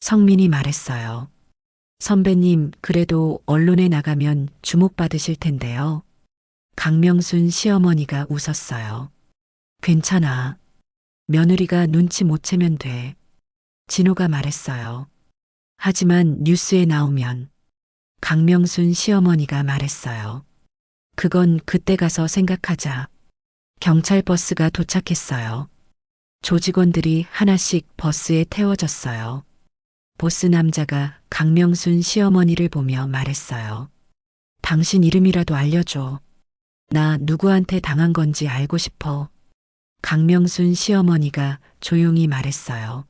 성민이 말했어요. 선배님, 그래도 언론에 나가면 주목받으실 텐데요. 강명순 시어머니가 웃었어요. 괜찮아. 며느리가 눈치 못 채면 돼. 진호가 말했어요. 하지만 뉴스에 나오면 강명순 시어머니가 말했어요. 그건 그때 가서 생각하자. 경찰 버스가 도착했어요. 조직원들이 하나씩 버스에 태워졌어요. 보스 남자가 강명순 시어머니를 보며 말했어요. 당신 이름이라도 알려줘. 나 누구한테 당한 건지 알고 싶어. 강명순 시어머니가 조용히 말했어요.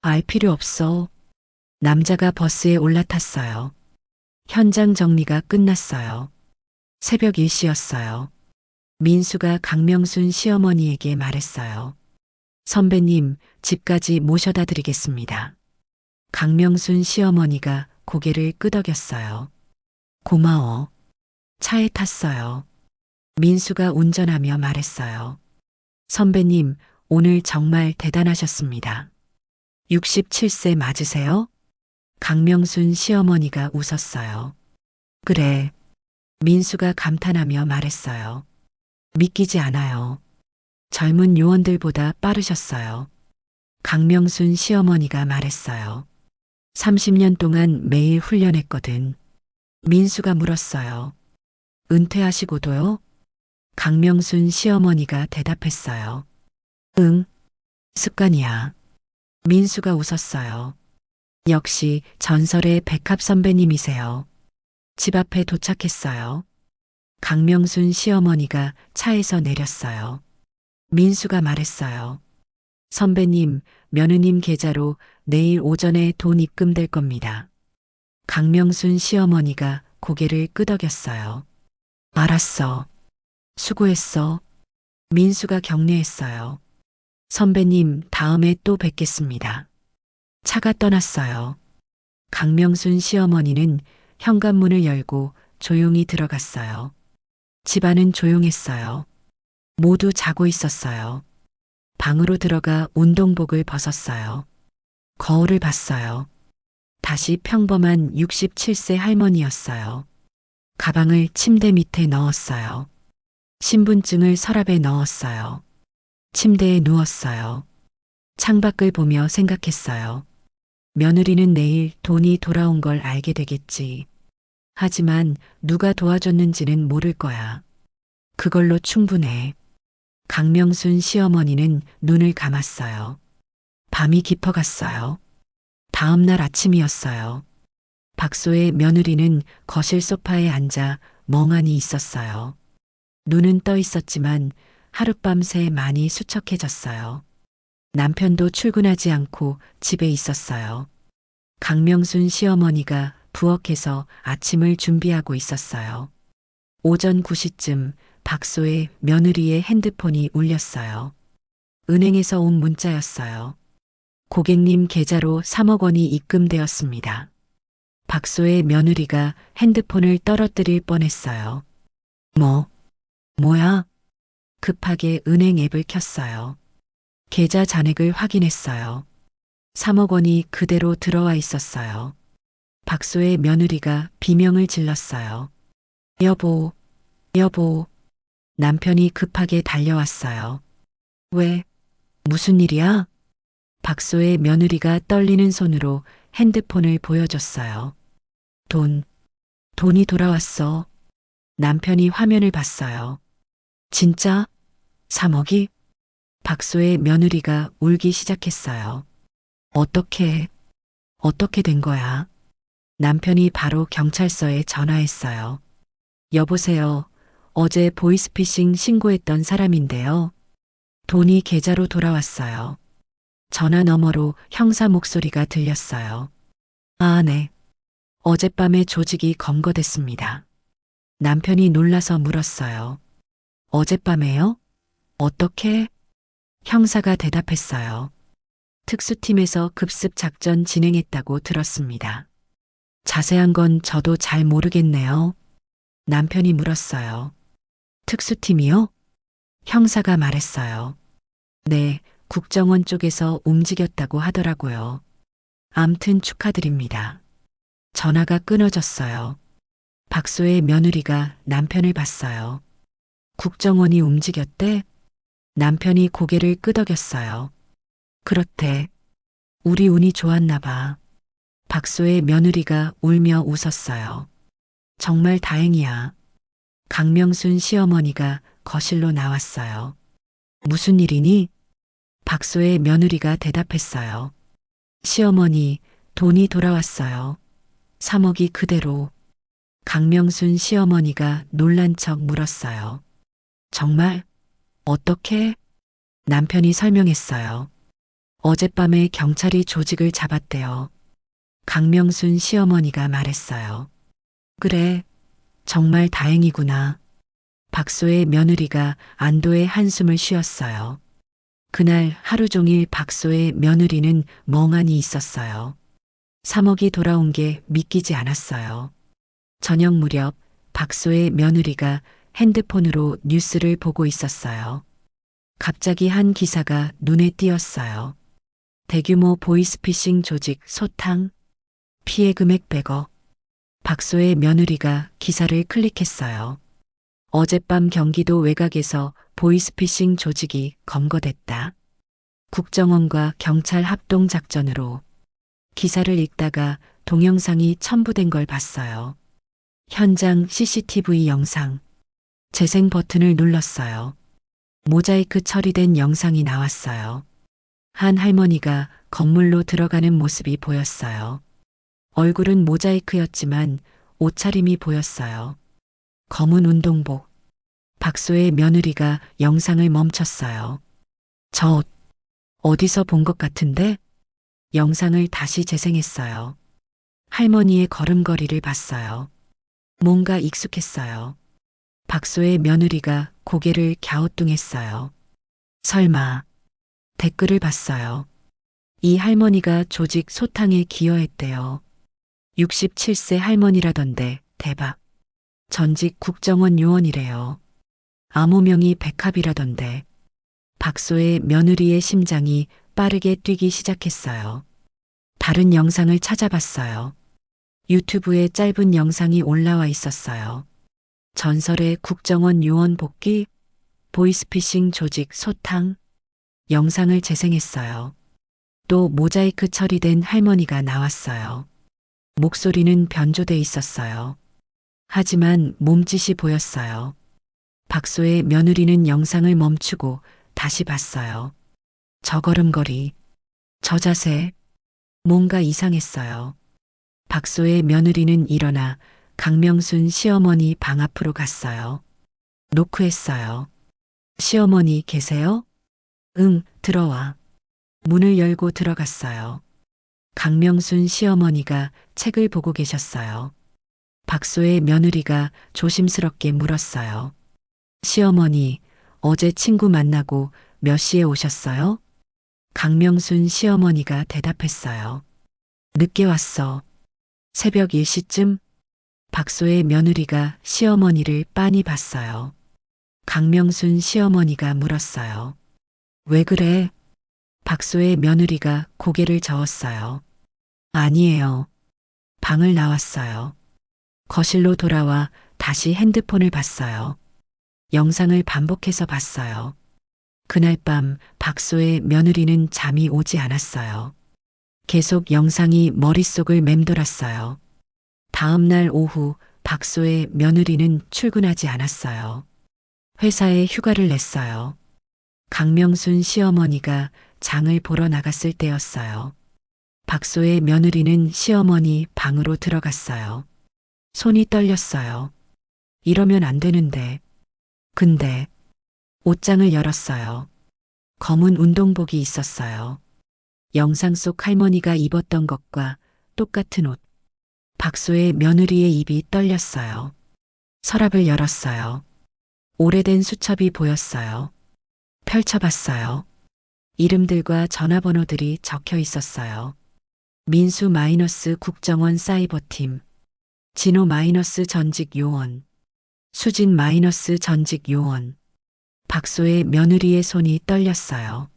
알 필요 없어. 남자가 버스에 올라탔어요. 현장 정리가 끝났어요. 새벽 1시였어요. 민수가 강명순 시어머니에게 말했어요. 선배님, 집까지 모셔다 드리겠습니다. 강명순 시어머니가 고개를 끄덕였어요. 고마워. 차에 탔어요. 민수가 운전하며 말했어요. 선배님, 오늘 정말 대단하셨습니다. 67세 맞으세요? 강명순 시어머니가 웃었어요. 그래. 민수가 감탄하며 말했어요. 믿기지 않아요. 젊은 요원들보다 빠르셨어요. 강명순 시어머니가 말했어요. 30년 동안 매일 훈련했거든. 민수가 물었어요. 은퇴하시고도요? 강명순 시어머니가 대답했어요. 응, 습관이야. 민수가 웃었어요. 역시 전설의 백합 선배님이세요. 집 앞에 도착했어요. 강명순 시어머니가 차에서 내렸어요. 민수가 말했어요. 선배님, 며느님 계좌로 내일 오전에 돈 입금될 겁니다. 강명순 시어머니가 고개를 끄덕였어요. 알았어. 수고했어. 민수가 격려했어요. 선배님, 다음에 또 뵙겠습니다. 차가 떠났어요. 강명순 시어머니는 현관문을 열고 조용히 들어갔어요. 집안은 조용했어요. 모두 자고 있었어요. 방으로 들어가 운동복을 벗었어요. 거울을 봤어요. 다시 평범한 67세 할머니였어요. 가방을 침대 밑에 넣었어요. 신분증을 서랍에 넣었어요. 침대에 누웠어요. 창밖을 보며 생각했어요. 며느리는 내일 돈이 돌아온 걸 알게 되겠지. 하지만 누가 도와줬는지는 모를 거야. 그걸로 충분해. 강명순 시어머니는 눈을 감았어요. 밤이 깊어갔어요. 다음 날 아침이었어요. 박소의 며느리는 거실 소파에 앉아 멍하니 있었어요. 눈은 떠 있었지만 하룻밤새 많이 수척해졌어요. 남편도 출근하지 않고 집에 있었어요. 강명순 시어머니가 부엌에서 아침을 준비하고 있었어요. 오전 9시쯤 박소의 며느리의 핸드폰이 울렸어요. 은행에서 온 문자였어요. 고객님 계좌로 3억 원이 입금되었습니다. 박소의 며느리가 핸드폰을 떨어뜨릴 뻔했어요. 뭐야? 급하게 은행 앱을 켰어요. 계좌 잔액을 확인했어요. 3억 원이 그대로 들어와 있었어요. 박소의 며느리가 비명을 질렀어요. 여보. 남편이 급하게 달려왔어요. 왜? 무슨 일이야? 박소의 며느리가 떨리는 손으로 핸드폰을 보여줬어요. 돈이 돌아왔어. 남편이 화면을 봤어요. 진짜? 3억이? 박소의 며느리가 울기 시작했어요. 어떻게 된 거야? 남편이 바로 경찰서에 전화했어요. 여보세요. 어제 보이스피싱 신고했던 사람인데요. 돈이 계좌로 돌아왔어요. 전화 너머로 형사 목소리가 들렸어요. 아, 네. 어젯밤에 조직이 검거됐습니다. 남편이 놀라서 물었어요. 어젯밤에요? 어떻게? 형사가 대답했어요. 특수팀에서 급습 작전 진행했다고 들었습니다. 자세한 건 저도 잘 모르겠네요. 남편이 물었어요. 특수팀이요? 형사가 말했어요. 네, 국정원 쪽에서 움직였다고 하더라고요. 암튼 축하드립니다. 전화가 끊어졌어요. 박소의 며느리가 남편을 봤어요. 국정원이 움직였대? 남편이 고개를 끄덕였어요. 그렇대. 우리 운이 좋았나 봐. 박소의 며느리가 울며 웃었어요. 정말 다행이야. 강명순 시어머니가 거실로 나왔어요. 무슨 일이니? 박소의 며느리가 대답했어요. 시어머니, 돈이 돌아왔어요. 3억이 그대로. 강명순 시어머니가 놀란 척 물었어요. 정말? 어떻게? 남편이 설명했어요. 어젯밤에 경찰이 조직을 잡았대요. 강명순 시어머니가 말했어요. 그래, 정말 다행이구나. 박소의 며느리가 안도의 한숨을 쉬었어요. 그날 하루 종일 박소의 며느리는 멍하니 있었어요. 3억이 돌아온 게 믿기지 않았어요. 저녁 무렵 박소의 며느리가 핸드폰으로 뉴스를 보고 있었어요. 갑자기 한 기사가 눈에 띄었어요. 대규모 보이스피싱 조직 소탕, 피해 금액 100억. 박소의 며느리가 기사를 클릭했어요. 어젯밤 경기도 외곽에서 보이스피싱 조직이 검거됐다. 국정원과 경찰 합동 작전으로. 기사를 읽다가 동영상이 첨부된 걸 봤어요. 현장 CCTV 영상. 재생 버튼을 눌렀어요. 모자이크 처리된 영상이 나왔어요. 한 할머니가 건물로 들어가는 모습이 보였어요. 얼굴은 모자이크였지만 옷차림이 보였어요. 검은 운동복. 박소의 며느리가 영상을 멈췄어요. 저 옷, 어디서 본 것 같은데? 영상을 다시 재생했어요. 할머니의 걸음걸이를 봤어요. 뭔가 익숙했어요. 박소의 며느리가 고개를 갸우뚱했어요. 설마. 댓글을 봤어요. 이 할머니가 조직 소탕에 기여했대요. 67세 할머니라던데 대박. 전직 국정원 요원이래요. 암호명이 백합이라던데. 박소의 며느리의 심장이 빠르게 뛰기 시작했어요. 다른 영상을 찾아봤어요. 유튜브에 짧은 영상이 올라와 있었어요. 전설의 국정원 요원 복귀, 보이스피싱 조직 소탕. 영상을 재생했어요. 또 모자이크 처리된 할머니가 나왔어요. 목소리는 변조돼 있었어요. 하지만 몸짓이 보였어요. 박소의 며느리는 영상을 멈추고 다시 봤어요. 저 걸음걸이, 저 자세, 뭔가 이상했어요. 박소의 며느리는 일어나 강명순 시어머니 방 앞으로 갔어요. 노크했어요. 시어머니 계세요? 응, 들어와. 문을 열고 들어갔어요. 강명순 시어머니가 책을 보고 계셨어요. 박소의 며느리가 조심스럽게 물었어요. 시어머니, 어제 친구 만나고 몇 시에 오셨어요? 강명순 시어머니가 대답했어요. 늦게 왔어. 새벽 1시쯤 박소의 며느리가 시어머니를 빤히 봤어요. 강명순 시어머니가 물었어요. 왜 그래? 박소의 며느리가 고개를 저었어요. 아니에요. 방을 나왔어요. 거실로 돌아와 다시 핸드폰을 봤어요. 영상을 반복해서 봤어요. 그날 밤 박소의 며느리는 잠이 오지 않았어요. 계속 영상이 머릿속을 맴돌았어요. 다음 날 오후 박소의 며느리는 출근하지 않았어요. 회사에 휴가를 냈어요. 강명순 시어머니가 장을 보러 나갔을 때였어요. 박소의 며느리는 시어머니 방으로 들어갔어요. 손이 떨렸어요. 이러면 안 되는데. 근데 옷장을 열었어요. 검은 운동복이 있었어요. 영상 속 할머니가 입었던 것과 똑같은 옷. 박소의 며느리의 입이 떨렸어요. 서랍을 열었어요. 오래된 수첩이 보였어요. 펼쳐봤어요. 이름들과 전화번호들이 적혀 있었어요. 민수 마이너스 국정원 사이버팀, 진호 마이너스 전직 요원, 수진 마이너스 전직 요원. 박소의 며느리의 손이 떨렸어요.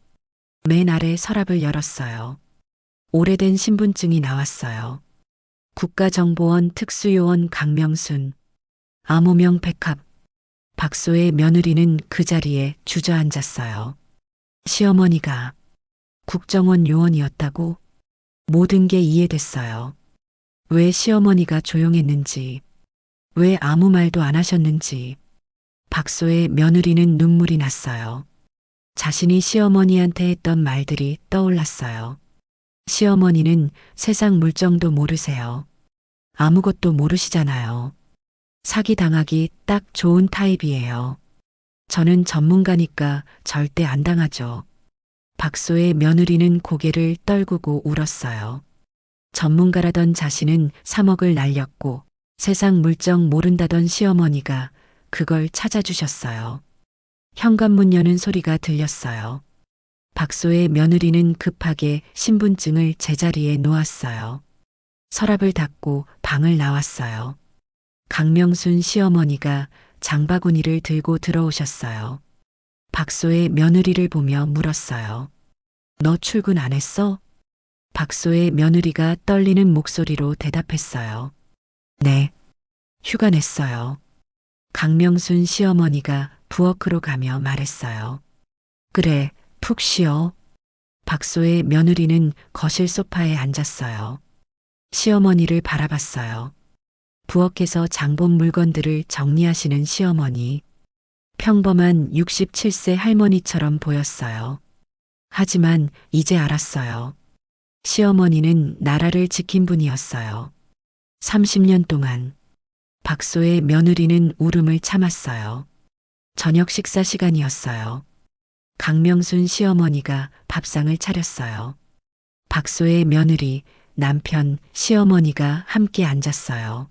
맨 아래 서랍을 열었어요. 오래된 신분증이 나왔어요. 국가정보원 특수요원 강명순, 암호명 백합. 박소의 며느리는 그 자리에 주저앉았어요. 시어머니가 국정원 요원이었다고? 모든 게 이해됐어요. 왜 시어머니가 조용했는지, 왜 아무 말도 안 하셨는지. 박소의 며느리는 눈물이 났어요. 자신이 시어머니한테 했던 말들이 떠올랐어요. 시어머니는 세상 물정도 모르세요. 아무것도 모르시잖아요. 사기당하기 딱 좋은 타입이에요. 저는 전문가니까 절대 안 당하죠. 박소의 며느리는 고개를 떨구고 울었어요. 전문가라던 자신은 3억을 날렸고 세상 물정 모른다던 시어머니가 그걸 찾아주셨어요. 현관문 여는 소리가 들렸어요. 박소의 며느리는 급하게 신분증을 제자리에 놓았어요. 서랍을 닫고 방을 나왔어요. 강명순 시어머니가 장바구니를 들고 들어오셨어요. 박소의 며느리를 보며 물었어요. 너 출근 안 했어? 박소의 며느리가 떨리는 목소리로 대답했어요. 네, 휴가 냈어요. 강명순 시어머니가 부엌으로 가며 말했어요. 그래, 푹 쉬어. 박소의 며느리는 거실 소파에 앉았어요. 시어머니를 바라봤어요. 부엌에서 장본 물건들을 정리하시는 시어머니. 평범한 67세 할머니처럼 보였어요. 하지만 이제 알았어요. 시어머니는 나라를 지킨 분이었어요. 30년 동안. 박소의 며느리는 울음을 참았어요. 저녁 식사 시간이었어요. 강명순 시어머니가 밥상을 차렸어요. 박소의 며느리, 남편, 시어머니가 함께 앉았어요.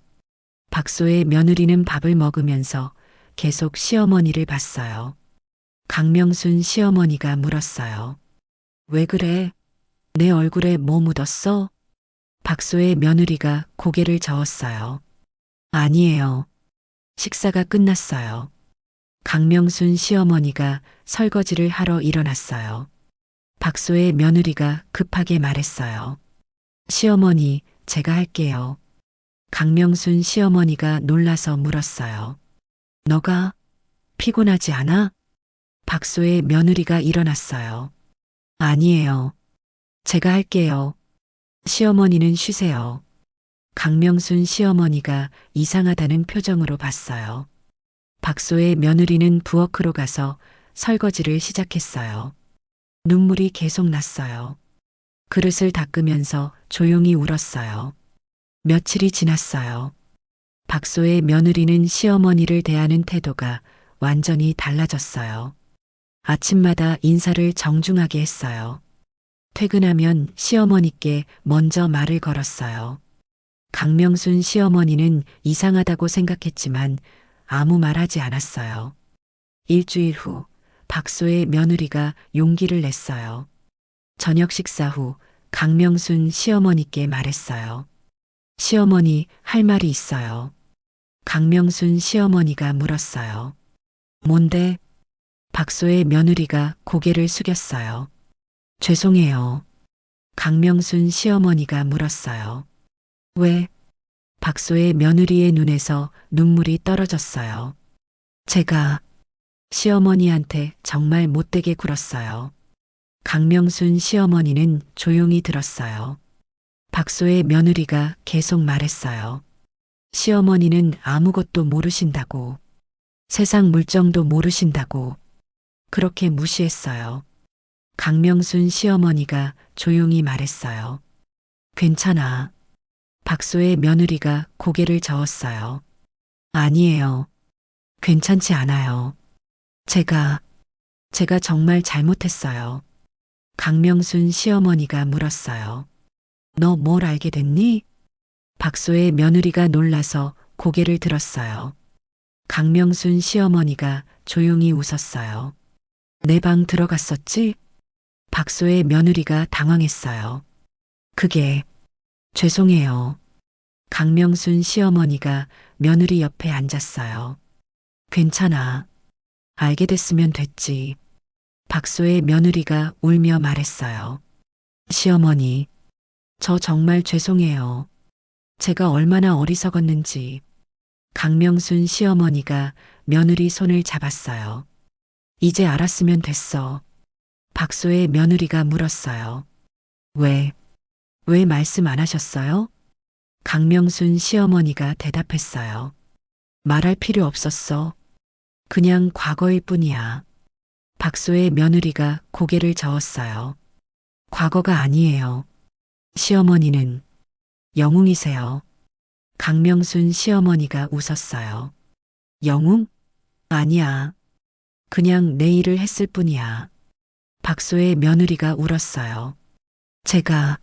박소의 며느리는 밥을 먹으면서 계속 시어머니를 봤어요. 강명순 시어머니가 물었어요. 왜 그래? 내 얼굴에 뭐 묻었어? 박소의 며느리가 고개를 저었어요. 아니에요. 식사가 끝났어요. 강명순 시어머니가 설거지를 하러 일어났어요. 박소의 며느리가 급하게 말했어요. 시어머니, 제가 할게요. 강명순 시어머니가 놀라서 물었어요. 너가 피곤하지 않아? 박소의 며느리가 일어났어요. 아니에요. 제가 할게요. 시어머니는 쉬세요. 강명순 시어머니가 이상하다는 표정으로 봤어요. 박소의 며느리는 부엌으로 가서 설거지를 시작했어요. 눈물이 계속 났어요. 그릇을 닦으면서 조용히 울었어요. 며칠이 지났어요. 박소의 며느리는 시어머니를 대하는 태도가 완전히 달라졌어요. 아침마다 인사를 정중하게 했어요. 퇴근하면 시어머니께 먼저 말을 걸었어요. 강명순 시어머니는 이상하다고 생각했지만 아무 말 하지 않았어요. 일주일 후 박소의 며느리가 용기를 냈어요. 저녁 식사 후 강명순 시어머니께 말했어요. 시어머니, 할 말이 있어요. 강명순 시어머니가 물었어요. 뭔데? 박소의 며느리가 고개를 숙였어요. 죄송해요. 강명순 시어머니가 물었어요. 왜? 박소의 며느리의 눈에서 눈물이 떨어졌어요. 제가 시어머니한테 정말 못되게 굴었어요. 강명순 시어머니는 조용히 들었어요. 박소의 며느리가 계속 말했어요. 시어머니는 아무것도 모르신다고, 세상 물정도 모르신다고, 그렇게 무시했어요. 강명순 시어머니가 조용히 말했어요. 괜찮아. 박소의 며느리가 고개를 저었어요. 아니에요. 괜찮지 않아요. 제가 정말 잘못했어요. 강명순 시어머니가 물었어요. 너 뭘 알게 됐니? 박소의 며느리가 놀라서 고개를 들었어요. 강명순 시어머니가 조용히 웃었어요. 내 방 들어갔었지? 박소의 며느리가 당황했어요. 그게 죄송해요. 강명순 시어머니가 며느리 옆에 앉았어요. 괜찮아. 알게 됐으면 됐지. 박소의 며느리가 울며 말했어요. 시어머니, 저 정말 죄송해요. 제가 얼마나 어리석었는지. 강명순 시어머니가 며느리 손을 잡았어요. 이제 알았으면 됐어. 박소의 며느리가 물었어요. 왜 말씀 안 하셨어요? 강명순 시어머니가 대답했어요. 말할 필요 없었어. 그냥 과거일 뿐이야. 박소의 며느리가 고개를 저었어요. 과거가 아니에요. 시어머니는 영웅이세요. 강명순 시어머니가 웃었어요. 영웅? 아니야. 그냥 내 일을 했을 뿐이야. 박소의 며느리가 울었어요. 제가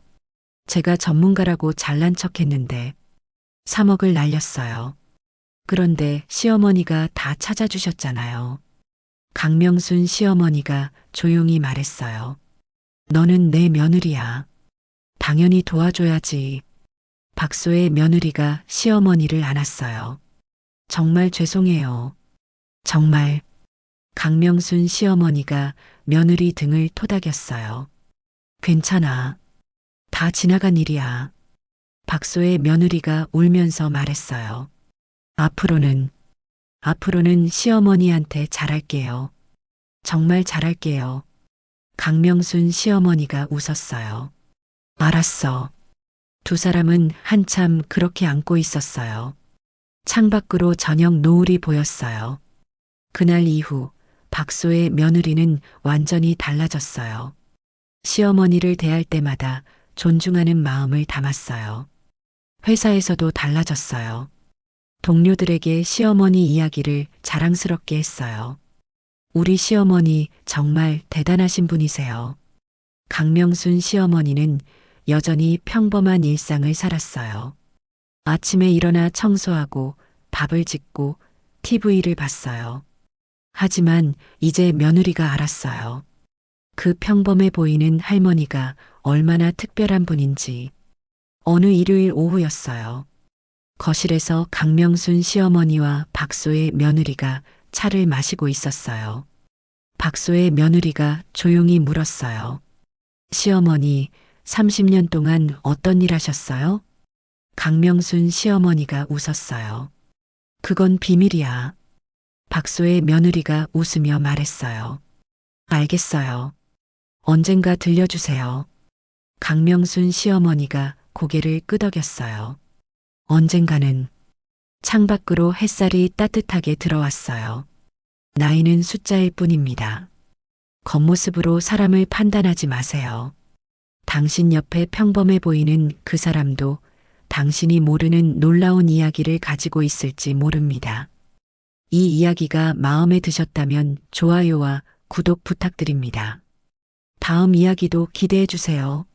전문가라고 잘난 척 했는데 3억을 날렸어요. 그런데 시어머니가 다 찾아주셨잖아요. 강명순 시어머니가 조용히 말했어요. 너는 내 며느리야. 당연히 도와줘야지. 박소의 며느리가 시어머니를 안았어요. 정말 죄송해요. 정말. 강명순 시어머니가 며느리 등을 토닥였어요. 괜찮아. 다 지나간 일이야. 박소의 며느리가 울면서 말했어요. 앞으로는 시어머니한테 잘할게요. 정말 잘할게요. 강명순 시어머니가 웃었어요. 알았어. 두 사람은 한참 그렇게 안고 있었어요. 창밖으로 저녁 노을이 보였어요. 그날 이후 박소의 며느리는 완전히 달라졌어요. 시어머니를 대할 때마다 존중하는 마음을 담았어요. 회사에서도 달라졌어요. 동료들에게 시어머니 이야기를 자랑스럽게 했어요. 우리 시어머니 정말 대단하신 분이세요. 강명순 시어머니는 여전히 평범한 일상을 살았어요. 아침에 일어나 청소하고 밥을 짓고 TV를 봤어요. 하지만 이제 며느리가 알았어요. 그 평범해 보이는 할머니가 얼마나 특별한 분인지. 어느 일요일 오후였어요. 거실에서 강명순 시어머니와 박소의 며느리가 차를 마시고 있었어요. 박소의 며느리가 조용히 물었어요. 시어머니, 30년 동안 어떤 일 하셨어요? 강명순 시어머니가 웃었어요. 그건 비밀이야. 박소의 며느리가 웃으며 말했어요. 알겠어요. 언젠가 들려주세요. 강명순 시어머니가 고개를 끄덕였어요. 언젠가는. 창밖으로 햇살이 따뜻하게 들어왔어요. 나이는 숫자일 뿐입니다. 겉모습으로 사람을 판단하지 마세요. 당신 옆에 평범해 보이는 그 사람도 당신이 모르는 놀라운 이야기를 가지고 있을지 모릅니다. 이 이야기가 마음에 드셨다면 좋아요와 구독 부탁드립니다. 다음 이야기도 기대해 주세요.